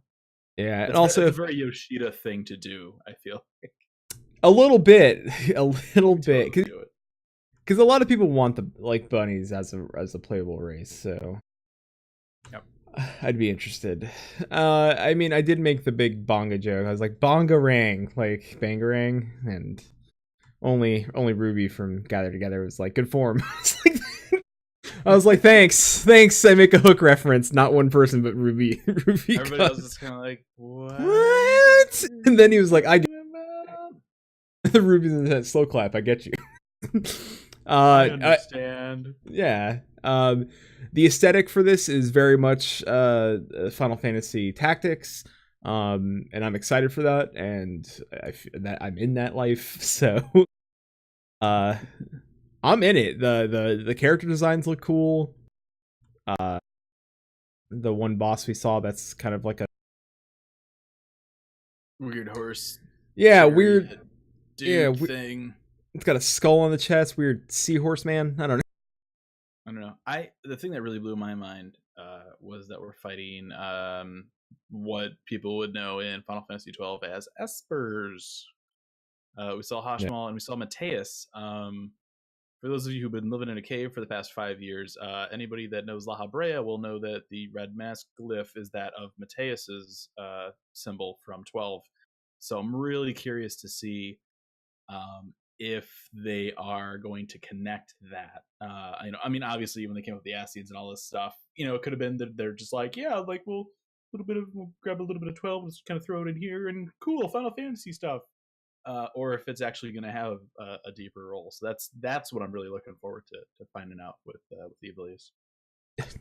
Yeah, and also it's a very Yoshida thing to do. I feel like. A little bit, because a lot of people want the bunnies as a playable race, so yep. I'd be interested. I mean, I did make the big Bonga joke. I was like, Bongarang, like Bangarang, and only Ruby from Gather Together was like, good form. I was like, thanks. I make a hook reference, not one person, but Ruby. Everybody else is kind of like, what? And then he was like, I get the Ruby's in that slow clap. I get you. I understand. Yeah. The aesthetic for this is very much Final Fantasy Tactics, and I'm excited for that, and I feel that I'm in that life, so I'm in it. The character designs look cool. The one boss we saw that's kind of like a weird horse. Yeah, weird dude thing. It's got a skull on the chest. Weird seahorse man. I don't know. The thing that really blew my mind was that we're fighting what people would know in Final Fantasy 12 as Espers. We saw Hashmal and we saw Mateus. For those of you who've been living in a cave for the past 5 years, anybody that knows La Habrea will know that the red mask glyph is that of Mateus's symbol from 12. So I'm really curious to see if they are going to connect that. I mean, obviously when they came up with the Ascians and all this stuff, it could have been that they're just like, yeah, like we'll grab a little bit of 12, let's kind of throw it in here, and cool Final Fantasy stuff. Or if it's actually going to have a deeper role. So that's what I'm really looking forward to finding out with the Ivalice.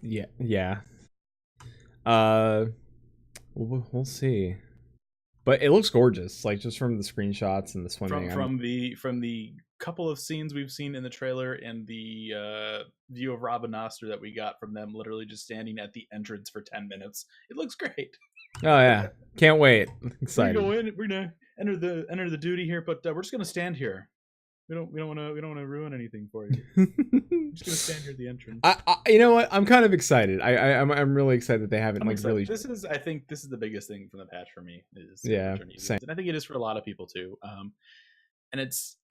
Yeah. We'll see. But it looks gorgeous, like just from the screenshots and the swimming. From the couple of scenes we've seen in the trailer and the view of Robin Noster that we got from them, literally just standing at the entrance for 10 minutes. It looks great. Oh yeah, can't wait! Excited. We're gonna enter the duty here, but we're just gonna stand here. We don't want to ruin anything for you. We're just gonna stand here at the entrance. You know what? I'm kind of excited. I'm really excited that they haven't really. I think this is the biggest thing from the patch for me. Is yeah, same. And I think it is for a lot of people too. And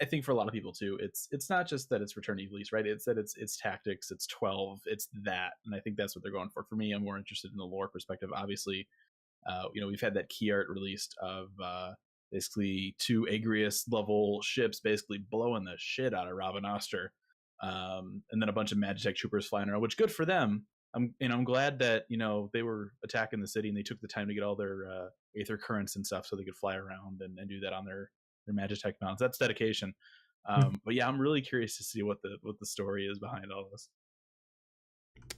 I think for a lot of people too, it's not just that it's Return to Ivalice, right? It's that it's tactics, it's 12, it's that, and I think that's what they're going for. For me, I'm more interested in the lore perspective. Obviously, we've had that key art released of basically 2 Agrius level ships basically blowing the shit out of Robin Oster, and then a bunch of Magitech troopers flying around, which good for them. I'm glad that they were attacking the city and they took the time to get all their aether currents and stuff so they could fly around and do that on their Magitech mounts. That's dedication. But yeah, I'm really curious to see what the story is behind all this.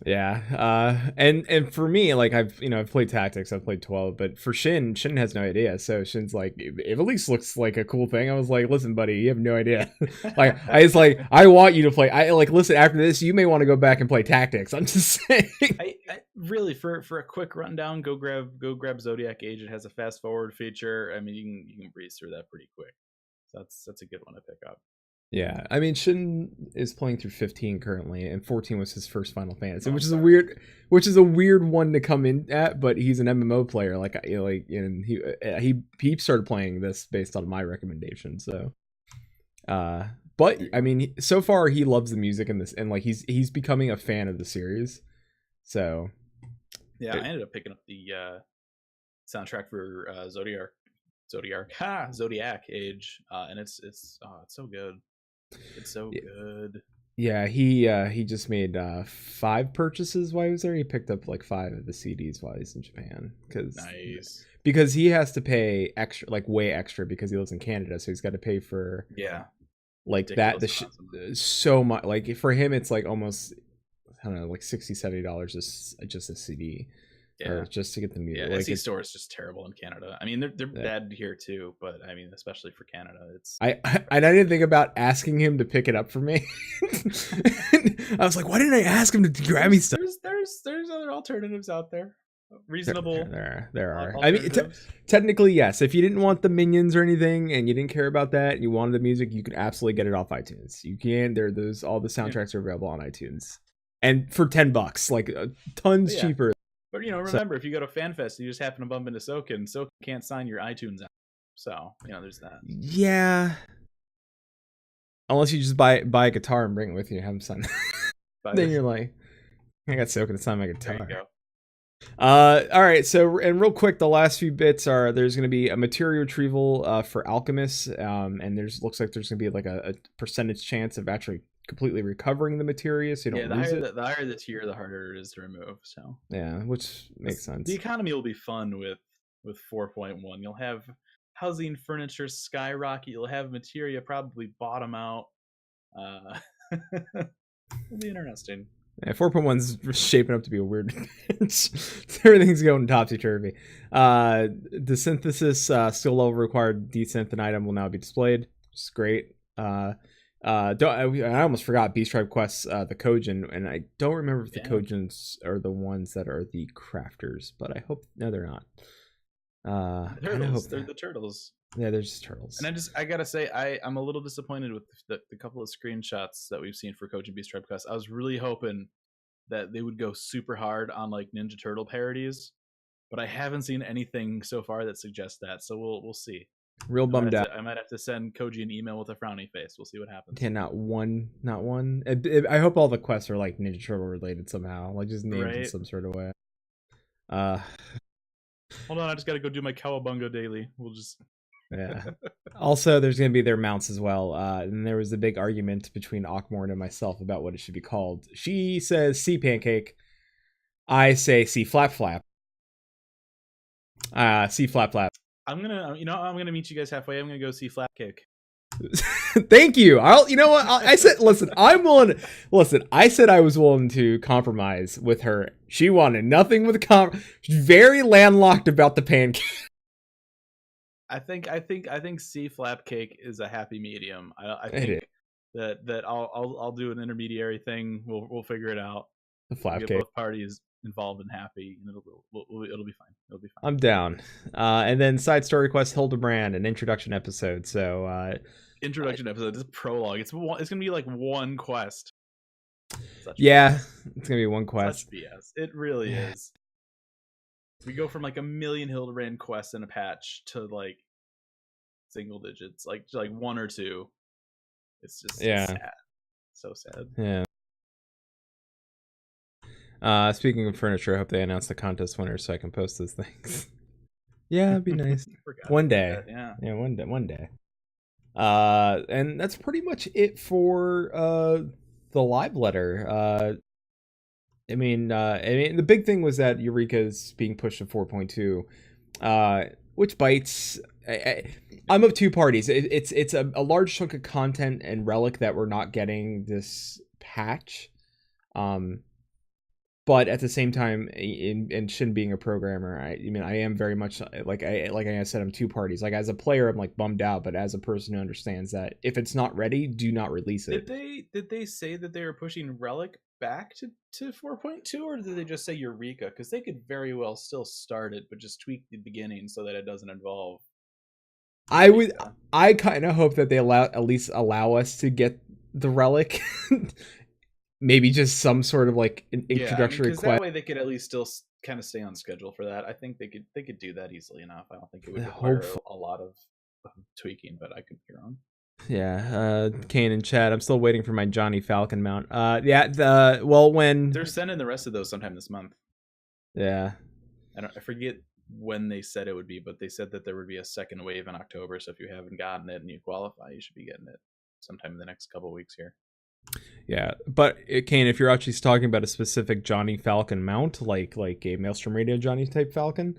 Yeah, and for me, like I've played Tactics, I've played 12, but for Shin has no idea. So Shin's like, if at least looks like a cool thing. I was like, listen, buddy, you have no idea. Like I want you to play. Listen, after this, you may want to go back and play Tactics. I'm just saying. I really for a quick rundown, go grab Zodiac Age. It has a fast forward feature. I mean, you can breeze through that pretty quick. So that's a good one to pick up. Yeah, I mean, Shin is playing through 15 currently, and 14 was his first Final Fantasy, which is a weird one to come in at. But he's an MMO player, and he started playing this based on my recommendation. So, but I mean, so far he loves the music in this, and like he's becoming a fan of the series. So, yeah, I ended up picking up the soundtrack for Zodiac Age, and it's so good. It's so good. Yeah, he just made 5 purchases while he was there. He picked up like 5 of the CDs while he's in Japan because he has to pay extra, like way extra, because he lives in Canada, so he's got to pay for like ridiculous that so much. Like for him, it's like almost, I don't know, like $60-$70 just a CD. Yeah, or just to get the music. Yeah, SE store is just terrible in Canada. I mean, they're bad here too, but I mean, especially for Canada, it's. I didn't think about asking him to pick it up for me. I was like, why didn't I ask him to grab me stuff? There's other alternatives out there. Reasonable. There are. I mean, technically, yes. If you didn't want the minions or anything, and you didn't care about that, and you wanted the music, you could absolutely get it off iTunes. You can. All the soundtracks are available on iTunes, and for $10, like tons cheaper. But remember, if you go to FanFest, you just happen to bump into Soken, and Soken can't sign your iTunes out. So there's that. Yeah. Unless you just buy a guitar and bring it with you, and have him sign. Then you're like, I got Soken to sign my guitar. There you go. All right. So, and real quick, the last few bits are there's going to be a material retrieval for alchemists, and looks like there's going to be like a percentage chance of actually completely recovering the materia, so you don't lose it. The higher the tier, the harder it is to remove. So yeah, which makes sense. The economy will be fun with 4.1. You'll have housing, furniture skyrocket. You'll have materia probably bottom out. It'll be interesting. Yeah, 4.1's shaping up to be a weird. Everything's going topsy-turvy. The synthesis skill level required desynth item will now be displayed, which is great. I almost forgot Beast Tribe quests, the Kojin, and I don't remember if the Kojins are the ones that are the crafters, but I hope they're not. They're the turtles. Yeah, they're just turtles. And I gotta say, I'm a little disappointed with the couple of screenshots that we've seen for Kojin Beast Tribe quests. I was really hoping that they would go super hard on like Ninja Turtle parodies, but I haven't seen anything so far that suggests that. So we'll see. Real bummed out. I might have to send Koji an email with a frowny face. We'll see what happens. Yeah, not one. I hope all the quests are like Ninja Turtle related somehow, like just named in some sort of way. Hold on, I just got to go do my Cowabunga daily. We'll just. Yeah. Also, there's going to be their mounts as well. And there was a big argument between Ockmorn and myself about what it should be called. She says Sea Pancake. I say Sea Flap Flap. Sea Flap Flap. I'm gonna meet you guys halfway. I'm gonna go see Flapcake. Thank you. I said, listen, I'm willing. Listen, I said I was willing to compromise with her. She wanted nothing with She's very landlocked about the pancake. I think C flap cake is a happy medium. I It is think that I'll do an intermediary thing. We'll figure it out. the We'll flap get cake. both parties involved and happy, and it'll be fine. It'll be fine. I'm down. And then side story quest Hildebrand, an introduction episode. So Introduction episode. This is prologue. It's gonna be like one quest. Such yeah, BS. it's gonna be one quest. Such BS. It really is. We go from like a million Hildebrand quests in a patch to like single digits, like one or two. It's just Yeah. sad. So sad. Yeah. Speaking of furniture, I hope they announce the contest winner so I can post those things. Yeah, it'd be nice. One day. Yeah. Yeah, one day. And that's pretty much it for the live letter. I mean, the big thing was that Eureka's being pushed to 4.2, which bites. I'm of two parties. It's a large chunk of content and Relic that we're not getting this patch. But at the same time, in Shin being a programmer, I mean, I am very much like I said, I'm two parties. Like as a player, I'm like bummed out, but as a person who understands that if it's not ready, do not release it. Did they say that they were pushing Relic back to 4.2, or did they just say Eureka? Because they could very well still start it, but just tweak the beginning so that it doesn't involve. I kind of hope that they at least allow us to get the Relic. Maybe just some sort of like an introductory quest. That way they could at least still kind of stay on schedule for that. I think they could do that easily enough. I don't think it would require a lot of tweaking, but I could be wrong. Yeah, Kane and Chad, I'm still waiting for my Johnny Falcon mount. When they're sending the rest of those sometime this month. Yeah. I forget when they said it would be, but they said that there would be a second wave in October. So if you haven't gotten it and you qualify, you should be getting it sometime in the next couple of weeks here. Yeah, but Kane, if you're actually talking about a specific Johnny Falcon mount, like a Maelstrom Radio Johnny type Falcon,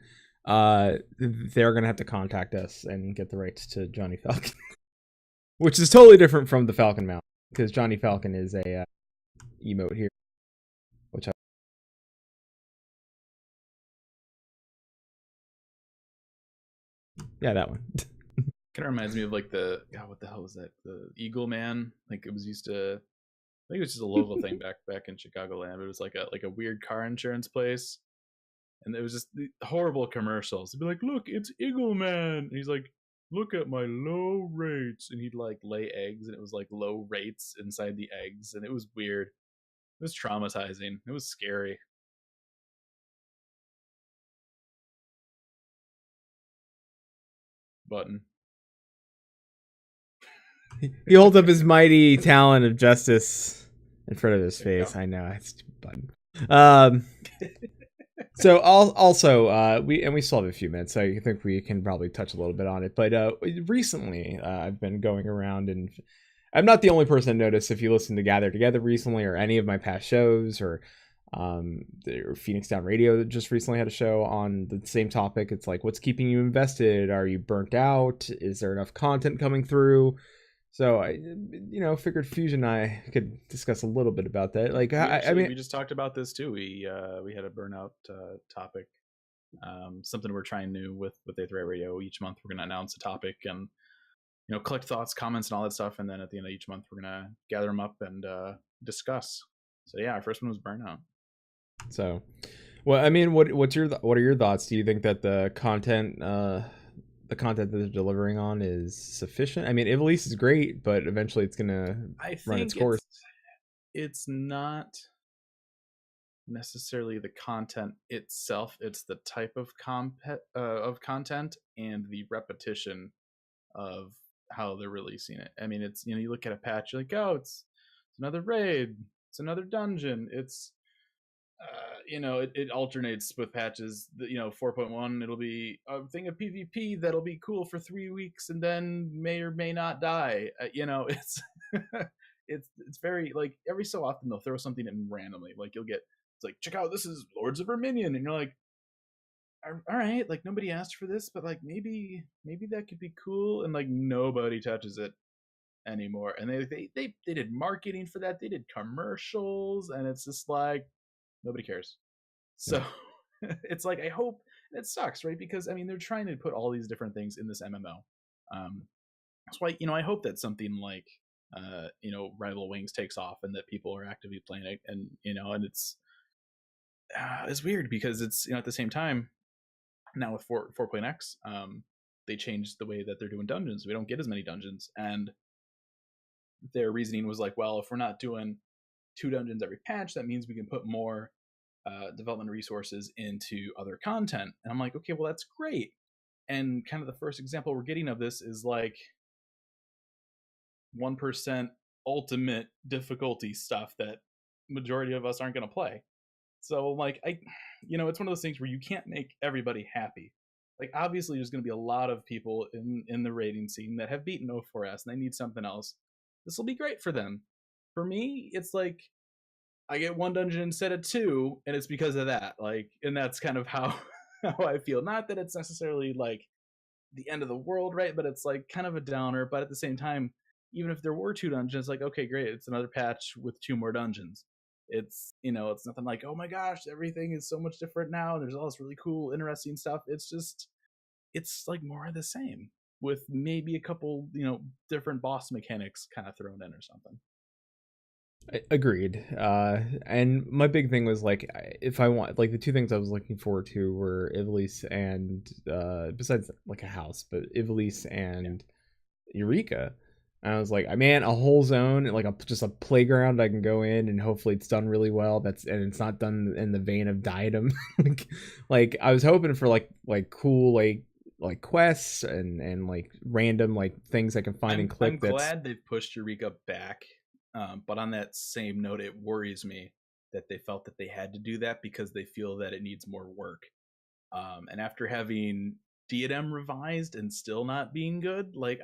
they're gonna have to contact us and get the rights to Johnny Falcon, which is totally different from the Falcon mount because Johnny Falcon is a emote here, which that one. Kind of reminds me of like what the hell was that? The Eagle Man. Like it was used to. I think it was just a local thing back in Chicagoland. It was like a weird car insurance place, and it was just horrible commercials. They'd be like, "Look, it's Eagle Man," and he's like, "Look at my low rates," and he'd like lay eggs, and it was like low rates inside the eggs, and it was weird. It was traumatizing. It was scary. Button. He holds up his mighty talon of justice in front of his face. I know, it's a stupid button. So also we still have a few minutes, so I think we can probably touch a little bit on it. But recently, I've been going around, and I'm not the only person to notice. If you listen to Gather Together recently, or any of my past shows, or Phoenix Down Radio that just recently had a show on the same topic, it's like, what's keeping you invested? Are you burnt out? Is there enough content coming through? So I figured Fusion and I could discuss a little bit about that. Like, I mean, we just talked about this too. We had a burnout topic, something we're trying new with Aetheryte Radio. Each month we're going to announce a topic and collect thoughts, comments, and all that stuff. And then at the end of each month we're going to gather them up and discuss. So yeah, our first one was burnout. So, well, I mean, what are your thoughts? Do you think that the content that they're delivering on is sufficient? I mean, Ivalice is great, but eventually it's gonna run its course. It's not necessarily the content itself; it's the type of content and the repetition of how they're releasing it. I mean, it's you look at a patch, you're like, oh, it's another raid, it's another dungeon, it's it alternates with patches. 4.1, it'll be a thing of PvP that'll be cool for 3 weeks and then may or may not die. It's it's very like every so often they'll throw something in randomly. Like it's like, check out, this is Lords of Verminion, and you're like, all right, like nobody asked for this, but like maybe that could be cool, and like nobody touches it anymore. And they did marketing for that, they did commercials, and it's just like, nobody cares. So it's like I hope it sucks, right? Because I mean they're trying to put all these different things in this MMO. That's why I hope that something like Rival Wings takes off and that people are actively playing it, and and it's weird because it's at the same time now with 4.x, they changed the way that they're doing dungeons. We don't get as many dungeons, and their reasoning was like, well, if we're not doing 2 dungeons every patch, that means we can put more development resources into other content. And I'm like, okay, well that's great. And kind of the first example we're getting of this is like 1% ultimate difficulty stuff that majority of us aren't going to play. So like it's one of those things where you can't make everybody happy. Like obviously there's going to be a lot of people in the raiding scene that have beaten O4S and they need something else. This will be great for them. For me, it's like I get 1 dungeon instead of 2, and it's because of that. Like, and that's kind of how I feel. Not that it's necessarily like the end of the world, right? But it's like kind of a downer. But at the same time, even if there were 2 dungeons, like okay, great, it's another patch with 2 more dungeons. It's it's nothing like, oh my gosh, everything is so much different now, and there's all this really cool, interesting stuff. It's like more of the same with maybe a couple different boss mechanics kind of thrown in or something. Agreed. And my big thing was like, if I want, like the 2 things I was looking forward to were Ivalice and besides like a house, but Ivalice and Eureka. And I was like, man, a whole zone, like just a playground I can go in, and hopefully it's done really well. And it's not done in the vein of Diadem. like I was hoping for like cool like quests and like random like things I can find and click. I'm glad they've pushed Eureka back. But on that same note, it worries me that they felt that they had to do that because they feel that it needs more work. And after having Diadem revised and still not being good, like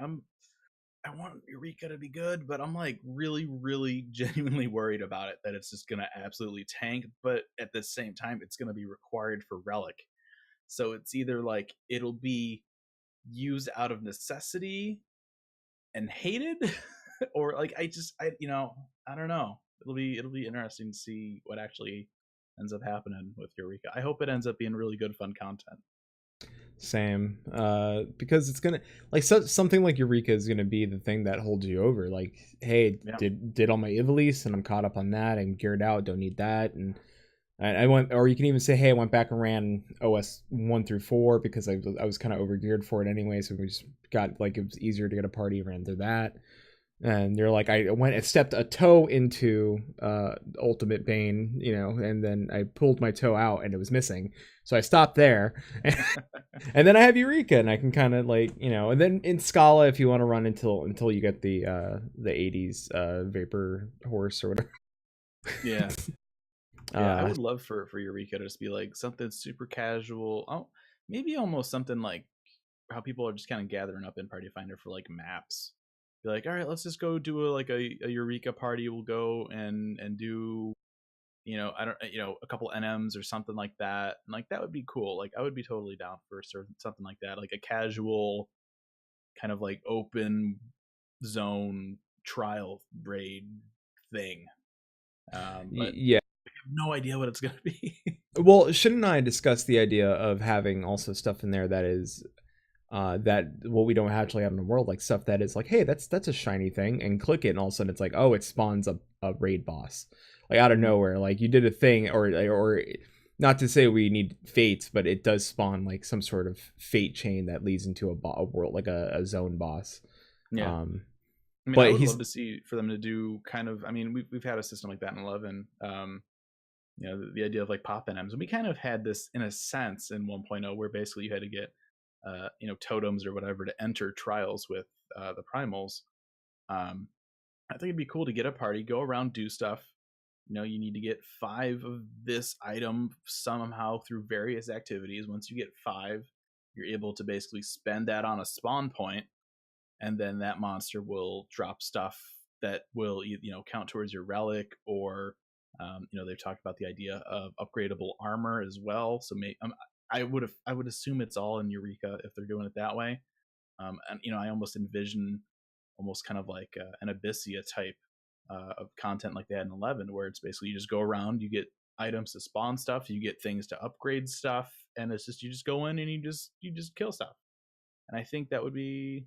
I want Eureka to be good, but I'm like really, really genuinely worried about it that it's just gonna absolutely tank. But at the same time, it's gonna be required for Relic. So it's either like it'll be used out of necessity and hated, or like I don't know. It'll be interesting to see what actually ends up happening with Eureka. I hope it ends up being really good, fun content. Same, because it's gonna like something like Eureka is gonna be the thing that holds you over. Like, hey, did all my Ivalice and I'm caught up on that and geared out. Don't need that, and I went, or you can even say, hey, I went back and ran OS 1 through 4 because I was kind of over geared for it anyway. So we just got like it was easier to get a party, ran through that. And you're like, I stepped a toe into Ultimate Bane, and then I pulled my toe out and it was missing. So I stopped there. And then I have Eureka and I can kind of like, and then in Scala, if you want to run until you get the 80s Vapor Horse or whatever. Yeah. Yeah, I would love for Eureka to just be like something super casual. Oh, maybe almost something like how people are just kind of gathering up in Party Finder for like maps. Be like, all right, let's just go do a Eureka party. We'll go and do, a couple NMs or something like that. And like that would be cool. Like I would be totally down for something like that, like a casual kind of like open zone trial raid thing. But yeah. I have no idea what it's going to be. Well, shouldn't I discuss the idea of having also stuff in there that is that what we don't actually have in the world, like stuff that is like, hey, that's a shiny thing, and click it, and all of a sudden it's like, oh, it spawns a raid boss, like out of nowhere, like you did a thing, or not to say we need fates, but it does spawn like some sort of fate chain that leads into a world, like a zone boss. Yeah. I mean, but I would love to see for them to do kind of. I mean, we've had a system like that in 11. The idea of like pop NMs, and we kind of had this in a sense in 1.0, where basically you had to get totems or whatever to enter trials with the primals. I think it'd be cool to get a party, go around, do stuff. You need to get 5 of this item somehow through various activities. Once you get 5, you're able to basically spend that on a spawn point, and then that monster will drop stuff that will count towards your relic, or they've talked about the idea of upgradable armor as well. So I would assume it's all in Eureka if they're doing it that way. And I almost envision almost kind of like an Abyssia type of content like they had in 11, where it's basically you just go around, you get items to spawn stuff, you get things to upgrade stuff, and it's just you just go in and you just kill stuff. And I think that would be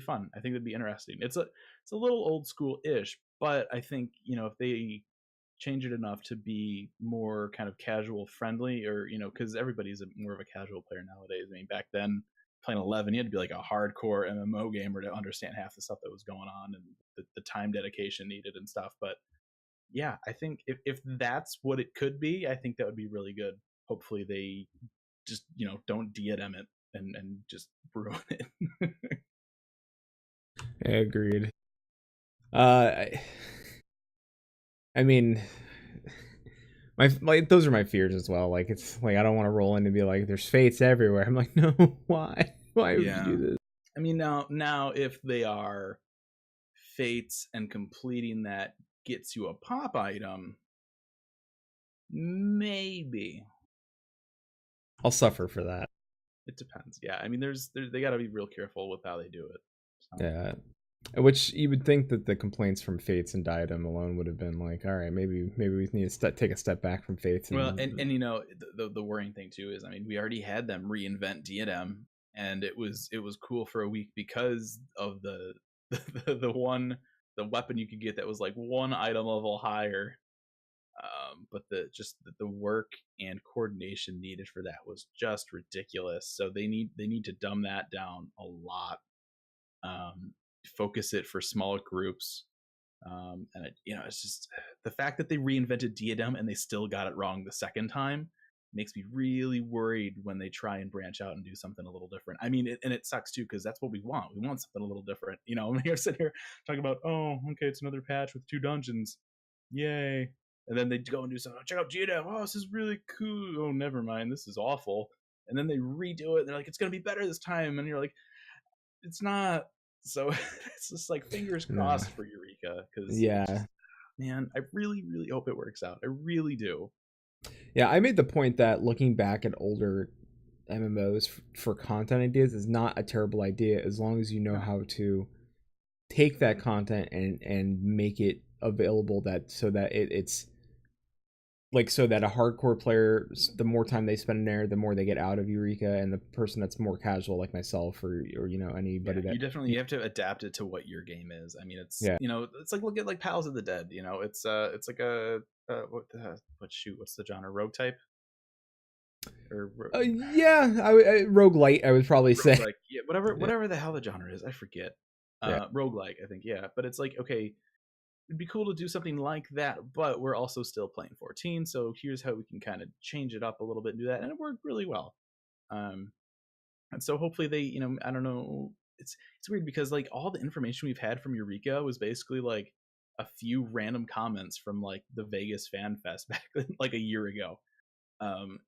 fun. I think that'd be interesting. It's a little old school ish, but I think, you know, if they change it enough to be more kind of casual friendly, or, you know, because everybody's more of a casual player nowadays. I mean, back then playing 11, you had to be like a hardcore MMO gamer to understand half the stuff that was going on and the time dedication needed and stuff. But yeah, I think if that's what it could be, I think that would be really good. Hopefully they just, you know, don't DNM it and just ruin it. I agreed. I mean, my those are my fears as well. Like, it's like I don't want to roll in and be like, "There's fates everywhere." I'm like, no, why? Why would you do this? I mean, now if they are fates and completing that gets you a pop item, maybe I'll suffer for that. It depends. Yeah, I mean, they got to be real careful with how they do it. So. Yeah. Which you would think that the complaints from Fates and Diadem alone would have been like, all right, maybe we need to take a step back from Fates. And you know, the worrying thing too is, I mean, we already had them reinvent Diadem, and it was cool for a week because of the weapon you could get that was like one item level higher. But the work and coordination needed for that was just ridiculous. So they need to dumb that down a lot. Focus it for smaller groups, and it's just the fact that they reinvented Diadem and they still got it wrong the second time makes me really worried when they try and branch out and do something a little different. I mean, it sucks too, because that's what we want. We want something a little different. You know, we're sitting here talking about, oh, okay, it's another patch with 2 dungeons, yay! And then they go and do something. Oh, check out Diadem. Oh, this is really cool. Oh, never mind, this is awful. And then they redo it. And they're like, it's gonna be better this time. And you're like, it's not. So it's just like fingers crossed for Eureka, because man, I really, really hope it works out. I really do. Yeah, I made the point that looking back at older MMOs for content ideas is not a terrible idea, as long as you know how to take that content and make it available so that it's like, so that a hardcore player, the more time they spend in there, the more they get out of Eureka, and the person that's more casual like myself or you know, anybody that you have to adapt it to what your game is. I mean, it's you know, it's like, look at like Pals of the Dead, you know, it's like a what's the genre, rogue type or roguelite, I would probably say. Yeah, whatever the hell the genre is, I forget. Roguelike, I think. Yeah, but it's like, okay, it'd be cool to do something like that, but we're also still playing 14, so here's how we can kind of change it up a little bit and do that, and it worked really well. And so hopefully they, you know, I don't know, it's weird because like all the information we've had from Eureka was basically like a few random comments from like the Vegas Fan Fest back like a year ago.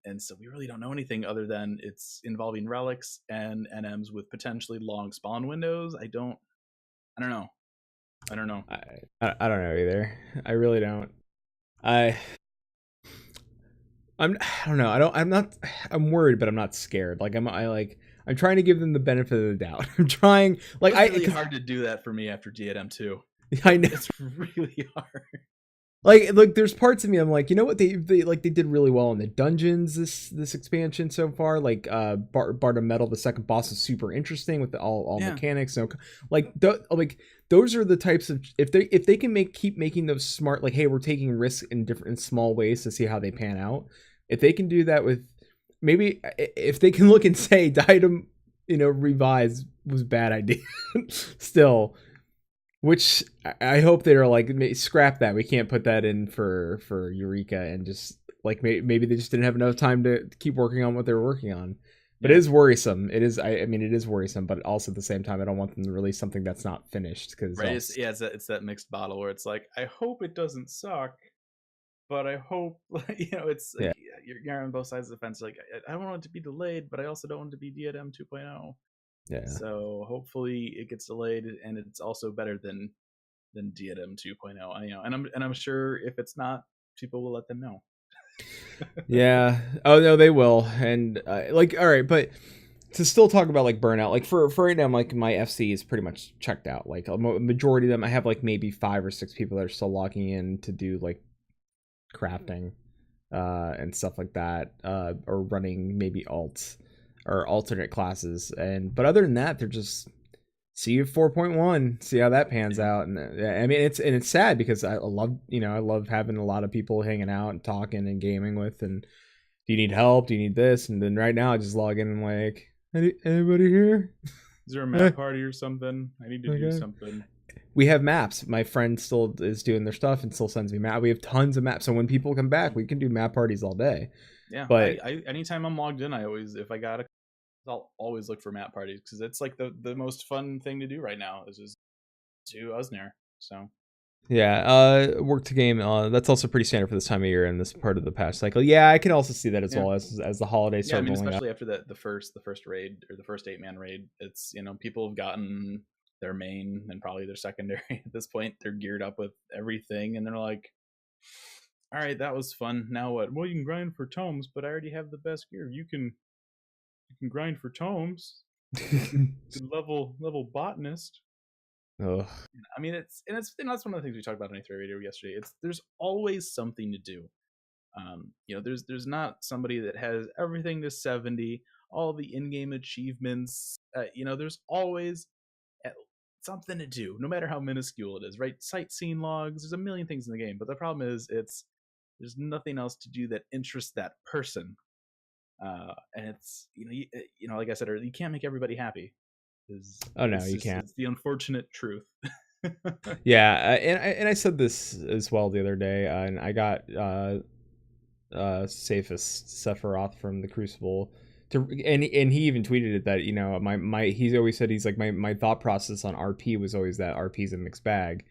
And so we really don't know anything other than it's involving relics and NMs with potentially long spawn windows. I don't know. I don't know either. I really don't. I don't know. I'm worried, but I'm not scared. Like I'm trying to give them the benefit of the doubt. I'm trying, like, it's really hard to do that for me after Diadem 2. I know, it's really hard. Like, look, there's parts of me I'm like, you know what, they did really well in the dungeons this expansion so far. Like Bard of Metal, the second boss, is super interesting with all mechanics. So like those are the types of, if they can keep making those smart, like, hey, we're taking risks in different small ways to see how they pan out. If they can do that with, maybe if they can look and say Diadem, you know, revised was a bad idea still. Which I hope they're like, scrap that. We can't put that in for Eureka, and just like maybe they just didn't have enough time to keep working on what they're working on. But it is worrisome. It is. I mean, it is worrisome. But also at the same time, I don't want them to release something that's not finished. Because it's that mixed bottle where it's like, I hope it doesn't suck, but I hope, you know, it's like, you're on both sides of the fence. Like, I don't want it to be delayed, but I also don't want it to be Diadem 2.0. Yeah. So hopefully it gets delayed, and it's also better than Diadem 2.0. You know, and I'm sure if it's not, people will let them know. Yeah. Oh no, they will. And like, all right, but to still talk about like burnout, like for right now, like my FC is pretty much checked out. Like a majority of them, I have like maybe 5 or 6 people that are still logging in to do like crafting. and stuff like that, or running maybe alts or alternate classes. But other than that, they're just see you 4.1, see how that pans out. And I mean, it's sad because I love having a lot of people hanging out and talking and gaming with. And do you need help? Do you need this? And then right now, I just log in and like, anybody here? Is there a map party or something? I need to do something. We have maps. My friend still is doing their stuff and still sends me map. We have tons of maps. So when people come back, we can do map parties all day. Yeah, but I anytime I'm logged in, I'll always look for map parties because it's like the most fun thing to do right now is just to Usnare. So yeah, work to game. That's also pretty standard for this time of year and this part of the patch cycle. Yeah, I can also see that as well as the holidays start rolling especially after the first raid or the first 8-man raid. It's people have gotten their main and probably their secondary at this point. They're geared up with everything and they're like, all right, that was fun. Now what? Well, you can grind for tomes, but I already have the best gear. You can grind for tomes. level botanist. Oh, I mean, that's one of the things we talked about on A3 Radio yesterday. There's always something to do. There's not somebody that has everything to 70, all the in-game achievements. There's always something to do, no matter how minuscule it is, right? Sightseeing logs, there's a million things in the game, but the problem is there's nothing else to do that interests that person. And it's like I said earlier, you can't make everybody happy. You can't. It's the unfortunate truth. Yeah, and I said this as well the other day, and I got Safest Sephiroth from the Crucible and he even tweeted it that he's always said he's like my thought process on RP was always that RP's a mixed bag,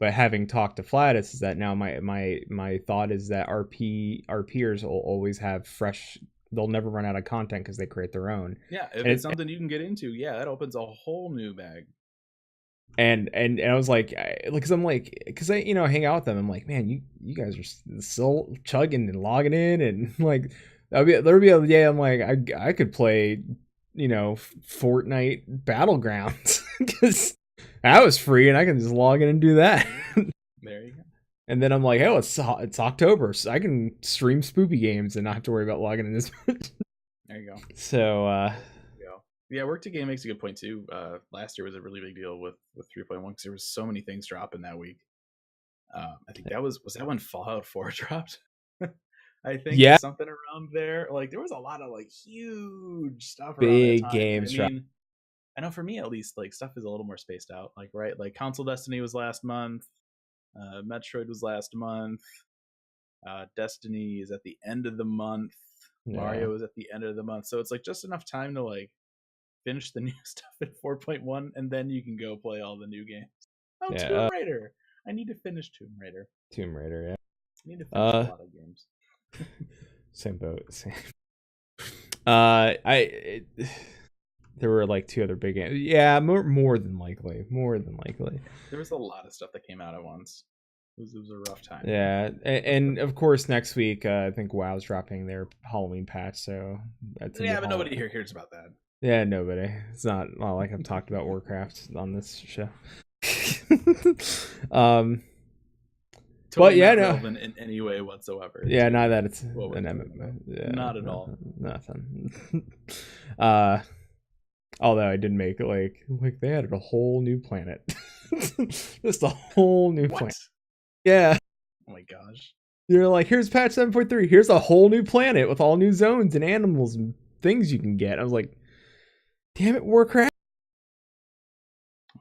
but having talked to Flatus is that now my thought is that RPers will always have fresh. They'll never run out of content because they create their own. Yeah, if it's something you can get into, yeah, that opens a whole new bag. And I was like, because I hang out with them. I'm like, man, you guys are still chugging and logging in, and like there'll be a day I'm like, I could play, Fortnite Battlegrounds because that was free and I can just log in and do that. There you go. And then I'm like, oh, it's October, so I can stream spoopy games and not have to worry about logging in this much. There you go. So, yeah, Work to Game makes a good point too. Last year was a really big deal with 3.1 because there was so many things dropping that week. I think that was that when Fallout 4 dropped. I think something around there. Like there was a lot of like huge stuff. Big games. I know for me at least, like stuff is a little more spaced out. Like like Console Destiny was last month. Metroid was last month. Destiny is at the end of the month. Yeah. Mario is at the end of the month. So it's like just enough time to like finish the new stuff at 4.1 and then you can go play all the new games. Tomb Raider. I need to finish Tomb Raider. Yeah. I need to finish a lot of games. Same boat. Same. There were like 2 other big games. Yeah, more than likely. There was a lot of stuff that came out at once. It was a rough time. Yeah, and of course next week I think WoW's dropping their Halloween patch, so that's but nobody here cares about that. Yeah, nobody. It's not like I've talked about Warcraft on this show. Totally but relevant in any way whatsoever. Yeah, not that it's an MMO. Yeah, not at all. Nothing. Although I did make like they added a whole new planet. Just a whole new planet. Yeah. Oh my gosh. You're like, here's patch 7.3. Here's a whole new planet with all new zones and animals and things you can get. I was like, damn it, Warcraft.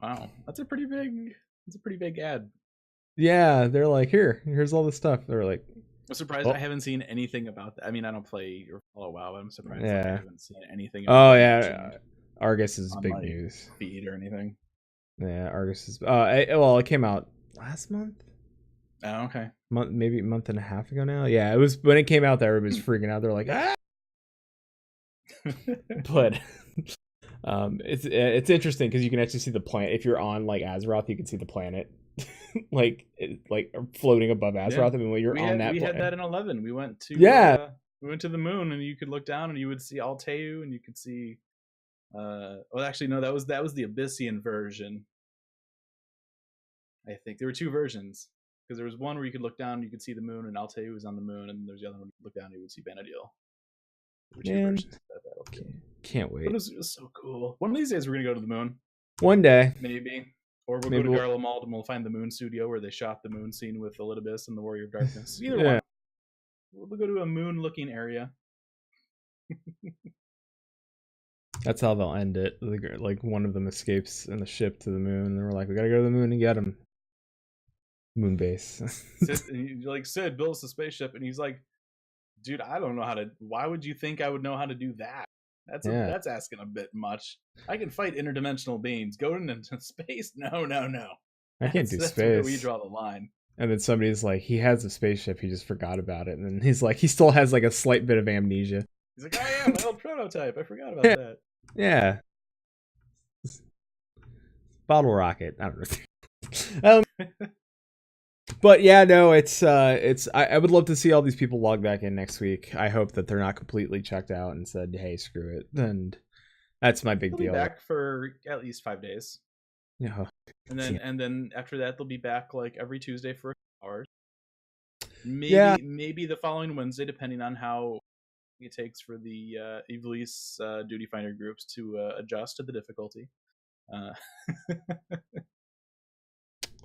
Wow. That's a pretty big ad. Yeah, they're like, here's all this stuff. They're like, I'm surprised I haven't seen anything about that. I mean, I don't play or follow WoW. I'm surprised I haven't seen anything. Argus is big news. Feed or anything. Yeah, Argus is. It came out last month. Oh, okay. Maybe a month and a half ago now. Yeah, it was when it came out that everybody was freaking out. They're like, ah. But it's interesting because you can actually see the planet. If you're on like Azeroth, you can see the planet like floating above Azeroth. I mean, when you're on that, we had that in 11. We went to the moon, and you could look down, and you would see Altair, and you could see. Well, actually, no, that was the Abyssian version. I think there were 2 versions because there was one where you could look down, you could see the moon, and Altair was on the moon, and there's the other one you could look down, and you would see Benadil. Man, Versions of that battlefield. can't wait. It was so cool. One of these days we're gonna go to the moon, One day. maybe, or we'll Maybe go to we'll- Garlemald and we'll find the moon studio where they shot the moon scene with Elidibus and the Warrior of Darkness. Either Yeah. one. We'll go to a moon-looking area. That's how they'll end it. Like one of them escapes in the ship to the moon, and we're like, we gotta go to the moon and get him. Moon base. Sid builds a spaceship, and he's like, dude, I don't know how to. Why would you think I would know how to do that? That's asking a bit much. I can fight interdimensional beings. Go into space? No. I can't do That's where we space. draw the line. And then somebody's like, he has a spaceship, he just forgot about it. And then he's like, he still has like a slight bit of amnesia. He's like, I am my old prototype. I forgot about that. Yeah. Bottle rocket. I don't know. But yeah, no, it's I would love to see all these people log back in next week. I hope that they're not completely checked out and said, hey, screw it. And that's my big They'll be deal. back for at least 5 days. Yeah. And then after that they'll be back like every Tuesday for a few hours. Maybe the following Wednesday, depending on how it takes for the Ivlis Duty Finder groups to adjust to the difficulty.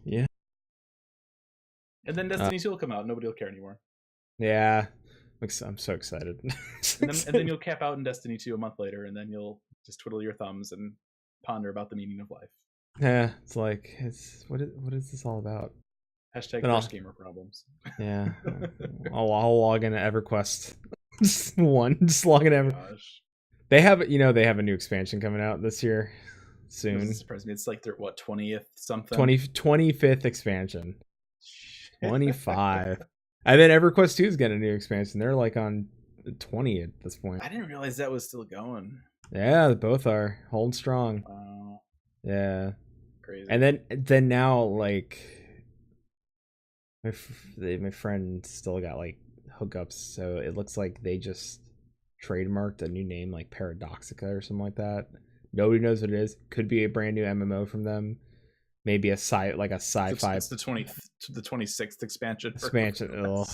Yeah. And then Destiny 2 will come out. Nobody will care anymore. Yeah. I'm so excited. And then you'll cap out in Destiny 2 a month later, and then you'll just twiddle your thumbs and ponder about the meaning of life. Yeah, it's like, what is this all about? Hashtag But first gamer problems. Yeah. I'll log into EverQuest. Just log in Ever. Gosh. They have a new expansion coming out this year soon. Doesn't surprise me. It's like their 20th something. 25th expansion. 25. And then EverQuest 2 is getting a new expansion. They're like on 20 at this point. I didn't realize that was still going. Yeah, both are holding strong. Wow. Yeah. Crazy. And then now, like, my friend still got like hookups, so it looks like they just trademarked a new name, like Paradoxica or something like that. Nobody knows what it is. Could be a brand new MMO from them. Maybe a sci-fi. It's the 26th expansion. Expansion. Ugh.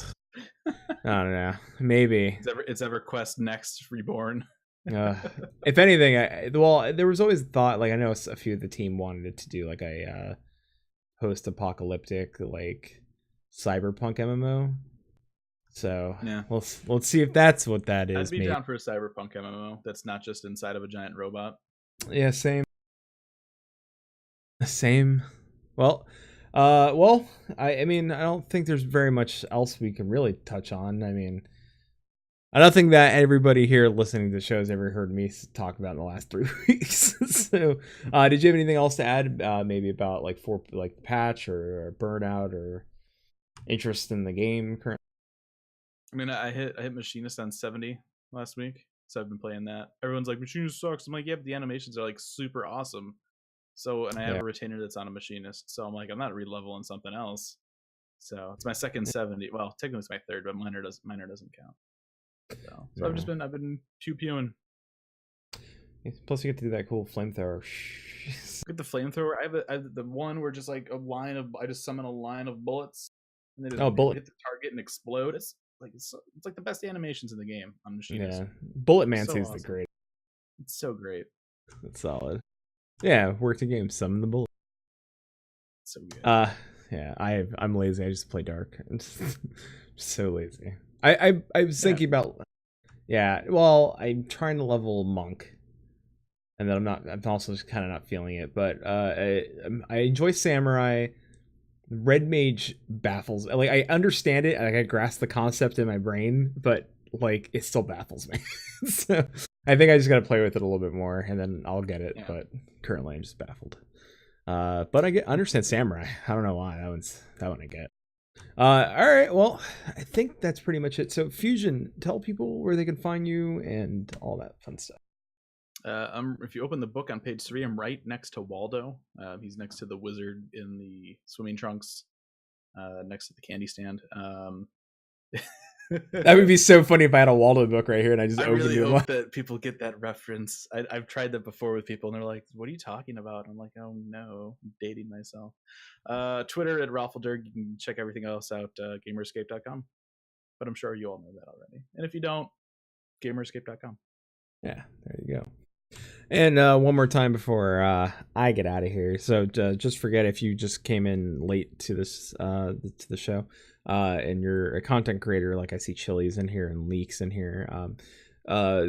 I don't know. Maybe. It's EverQuest Next Reborn. If anything, there was always thought, like, I know a few of the team wanted it to do like a post-apocalyptic, like, cyberpunk MMO. So Yeah, let's see if that's what that is. I'd be down for a cyberpunk MMO that's not just inside of a giant robot. Yeah, same. Well, I mean, I don't think there's very much else we can really touch on. I mean, I don't think that everybody here listening to the show has ever heard me talk about in the last 3 weeks. So, did you have anything else to add? Maybe about like the patch or burnout or interest in the game currently? I mean, I hit Machinist on 70 last week, so I've been playing that. Everyone's like, Machinist sucks. I'm like, yeah, but the animations are like super awesome. So, and I have a retainer that's on a Machinist, so I'm like, I'm not re-leveling something else. So it's my second 70. Well, technically it's my third, but minor doesn't count. So Yeah. I've been pew-pewing. Plus, you get to do that cool flamethrower. Get the flamethrower. I have the one where just like I just summon a line of bullets, and they just hit the target and explode. It's like the best animations in the game on Machinist. Yeah, Bullet Mancy So is awesome. the great. It's so great. It's solid. Yeah, worked a game. Summon the bullet. So good. Yeah, I'm lazy. I just play dark. I'm just so lazy. I was thinking about. Yeah, well, I'm trying to level monk, and then I'm also just kind of not feeling it. But I enjoy samurai. Red mage baffles. Like, I understand it. Like, I grasp the concept in my brain, but like it still baffles me. So I think I just got to play with it a little bit more, and then I'll get it. Yeah. But currently, I'm just baffled. But I understand samurai. I don't know why that one I get. All right. Well, I think that's pretty much it. So Fusion, tell people where they can find you and all that fun stuff. If you open the book on page 3, I'm right next to Waldo. He's next to the wizard in the swimming trunks, next to the candy stand. That would be so funny if I had a Waldo book right here and I just I opened really it. hope that people get that reference. I've tried that before with people, and they're like, "What are you talking about?" I'm like, "Oh no, I'm dating myself." Twitter at Ralphalderg. You can check everything else out, Gamerscape.com. But I'm sure you all know that already. And if you don't, Gamerscape.com. Yeah, there you go. And one more time before I get out of here. So just forget if you just came in late to this to the show, and you're a content creator. Like I see Chili's in here and Leaks in here.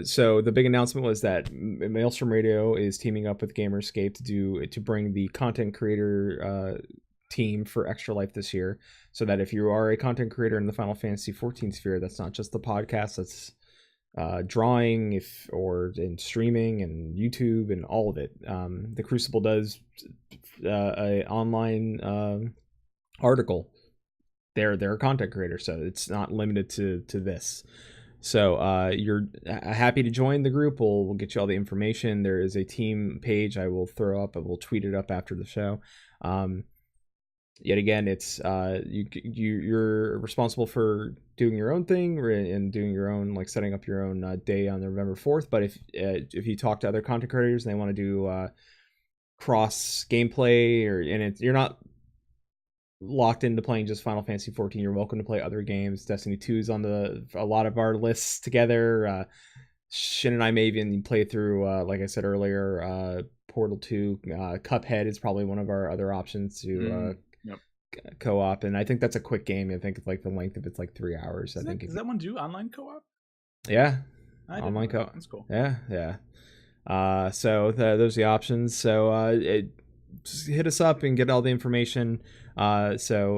So the big announcement was that Maelstrom Radio is teaming up with Gamerscape to bring the content creator team for Extra Life this year. So that if you are a content creator in the Final Fantasy 14 sphere, that's not just the podcast. That's drawing or in streaming and YouTube and all of it. The Crucible does a online article. They're a content creator, so it's not limited to this. So you're happy to join the group. We'll get you all the information. There is a team page I will throw up. I will tweet it up after the show. Yet again, it's you're responsible for doing your own thing and doing your own, like setting up your own day on November 4th. But if you talk to other content creators and they want to do cross gameplay you're not locked into playing just Final Fantasy 14, you're welcome to play other games. Destiny 2 is on a lot of our lists together. Shin and I may even play through, like I said earlier, Portal 2. Cuphead is probably one of our other options to co-op, and I think that's a quick game. I think like the length of it's like 3 hours. Does that one do online co-op? Yeah, online co-op. That's cool. Yeah. So those are the options. So just hit us up and get all the information. Hopefully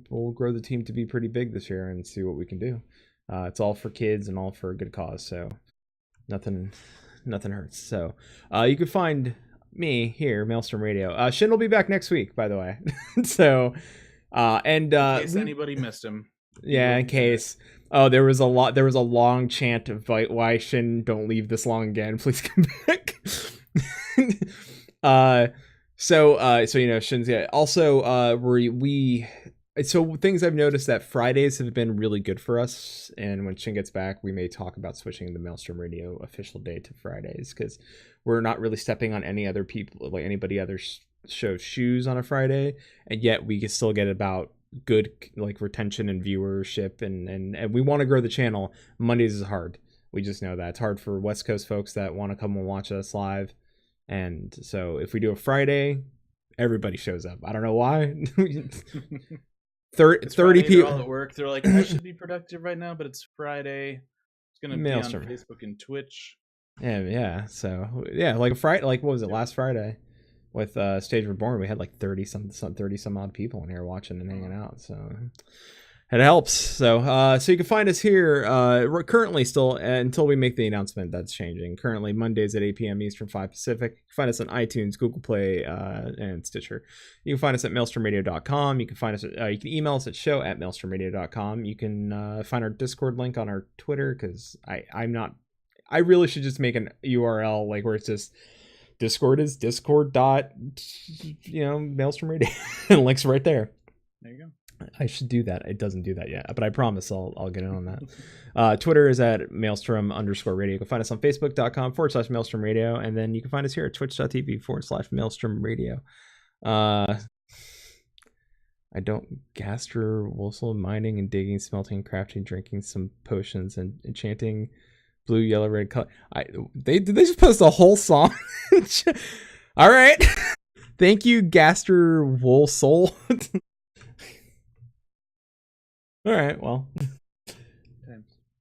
we'll grow the team to be pretty big this year and see what we can do. It's all for kids and all for a good cause. So nothing hurts. So you can find me here, Maelstrom Radio. Shin will be back next week, by the way. So in case anybody missed him. Yeah, in case. Oh, there was a long chant of why Shin don't leave this long again. Please come back. So Shin's also so things I've noticed that Fridays have been really good for us, and when Shin gets back, we may talk about switching the Maelstrom Radio official day to Fridays, because we're not really stepping on anybody other show's shoes on a Friday, and yet we can still get about good like retention and viewership, and we want to grow the channel. Mondays is hard. We just know that it's hard for West Coast folks that want to come and watch us live. And so if we do a Friday, everybody shows up. I don't know why. 30 people. They're all at work. They're like, I should be productive right now, but it's Friday. It's gonna be on Facebook and Twitch. Yeah. So yeah, like a Friday, like what was it, last Friday with Stage Reborn, we had like 30 some odd people in here watching and hanging out. So it helps. So you can find us here. We're currently still, until we make the announcement, that's changing. Currently Mondays at 8 p.m. Eastern, 5 Pacific. You can find us on iTunes, Google Play, and Stitcher. You can find us at maelstromradio.com. You can find us. You can email us at show@maelstromradio.com. You can find our Discord link on our Twitter, because I really should just make an URL like where it's just Discord is Discord. Maelstrom Radio, and links right there. There you go. I should do that. It doesn't do that yet, but I promise I'll get in on that. Twitter is at Maelstrom_radio. You can find us on Facebook.com/Maelstrom Radio, and then you can find us here at Twitch.tv/Maelstrom Radio. I don't Gaster mining and digging, smelting, crafting, drinking some potions, and enchanting blue, yellow, red color. Did they just post a whole song? All right. Thank you, Gaster Wool Soul. All right, well.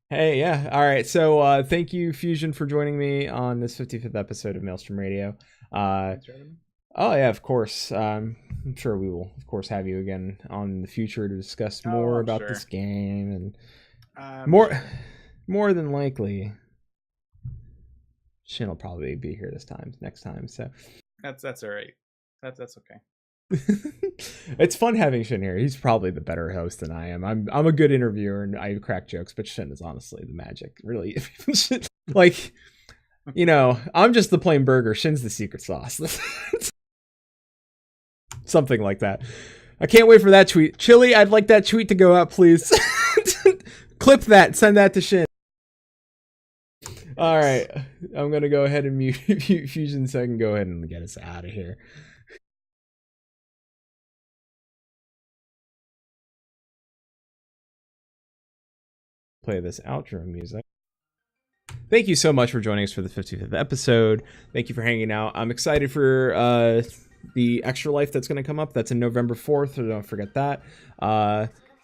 Hey, yeah. All right. So thank you, Fusion, for joining me on this 55th episode of Maelstrom Radio. Oh, yeah, of course. I'm sure we will, of course, have you again on the future to discuss more about this game. And more than likely, Shin will probably be here next time. So that's all right. That's okay. It's fun having Shin here. He's probably the better host than I am. I'm a good interviewer and I crack jokes, but Shin is honestly the magic. Really, like, I'm just the plain burger. Shin's the secret sauce. Something like that. I can't wait for that tweet. Chili, I'd like that tweet to go out, please. Clip that. Send that to Shin. All right. I'm going to go ahead and mute Fusion so I can go ahead and get us out of here. Play this outro music. Thank you so much for joining us for the 55th episode. Thank you for hanging out. I'm excited for the Extra Life that's going to come up. That's in November 4th, so don't forget that.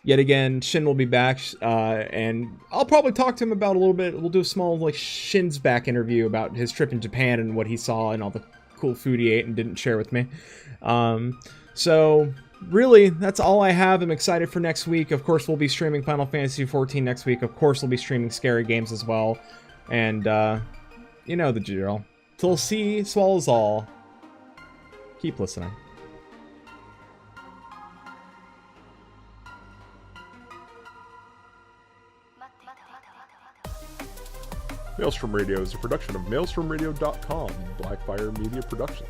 Yet again, Shin will be back, and I'll probably talk to him about a little bit. We'll do a small, like, Shin's back interview about his trip in Japan and what he saw and all the cool food he ate and didn't share with me. So, really, that's all I have. I'm excited for next week. Of course, we'll be streaming Final Fantasy XIV next week. Of course, we'll be streaming Scary Games as well. And, you know the drill. Till C swallows all. Keep listening. Maelstrom Radio is a production of MaelstromRadio.com, Blackfire Media Productions.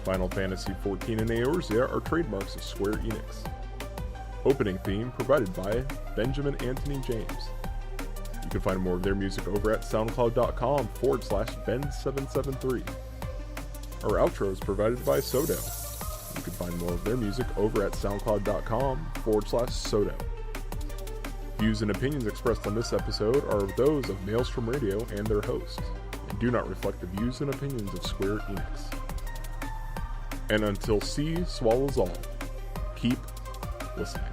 Final Fantasy XIV and Eorzea are trademarks of Square Enix. Opening theme provided by Benjamin Anthony James. You can find more of their music over at SoundCloud.com/Ben773. Our outro is provided by Sodo. You can find more of their music over at SoundCloud.com/Sodo. Views and opinions expressed on this episode are those of Maelstrom Radio and their host, and do not reflect the views and opinions of Square Enix. And until C swallows all, keep listening.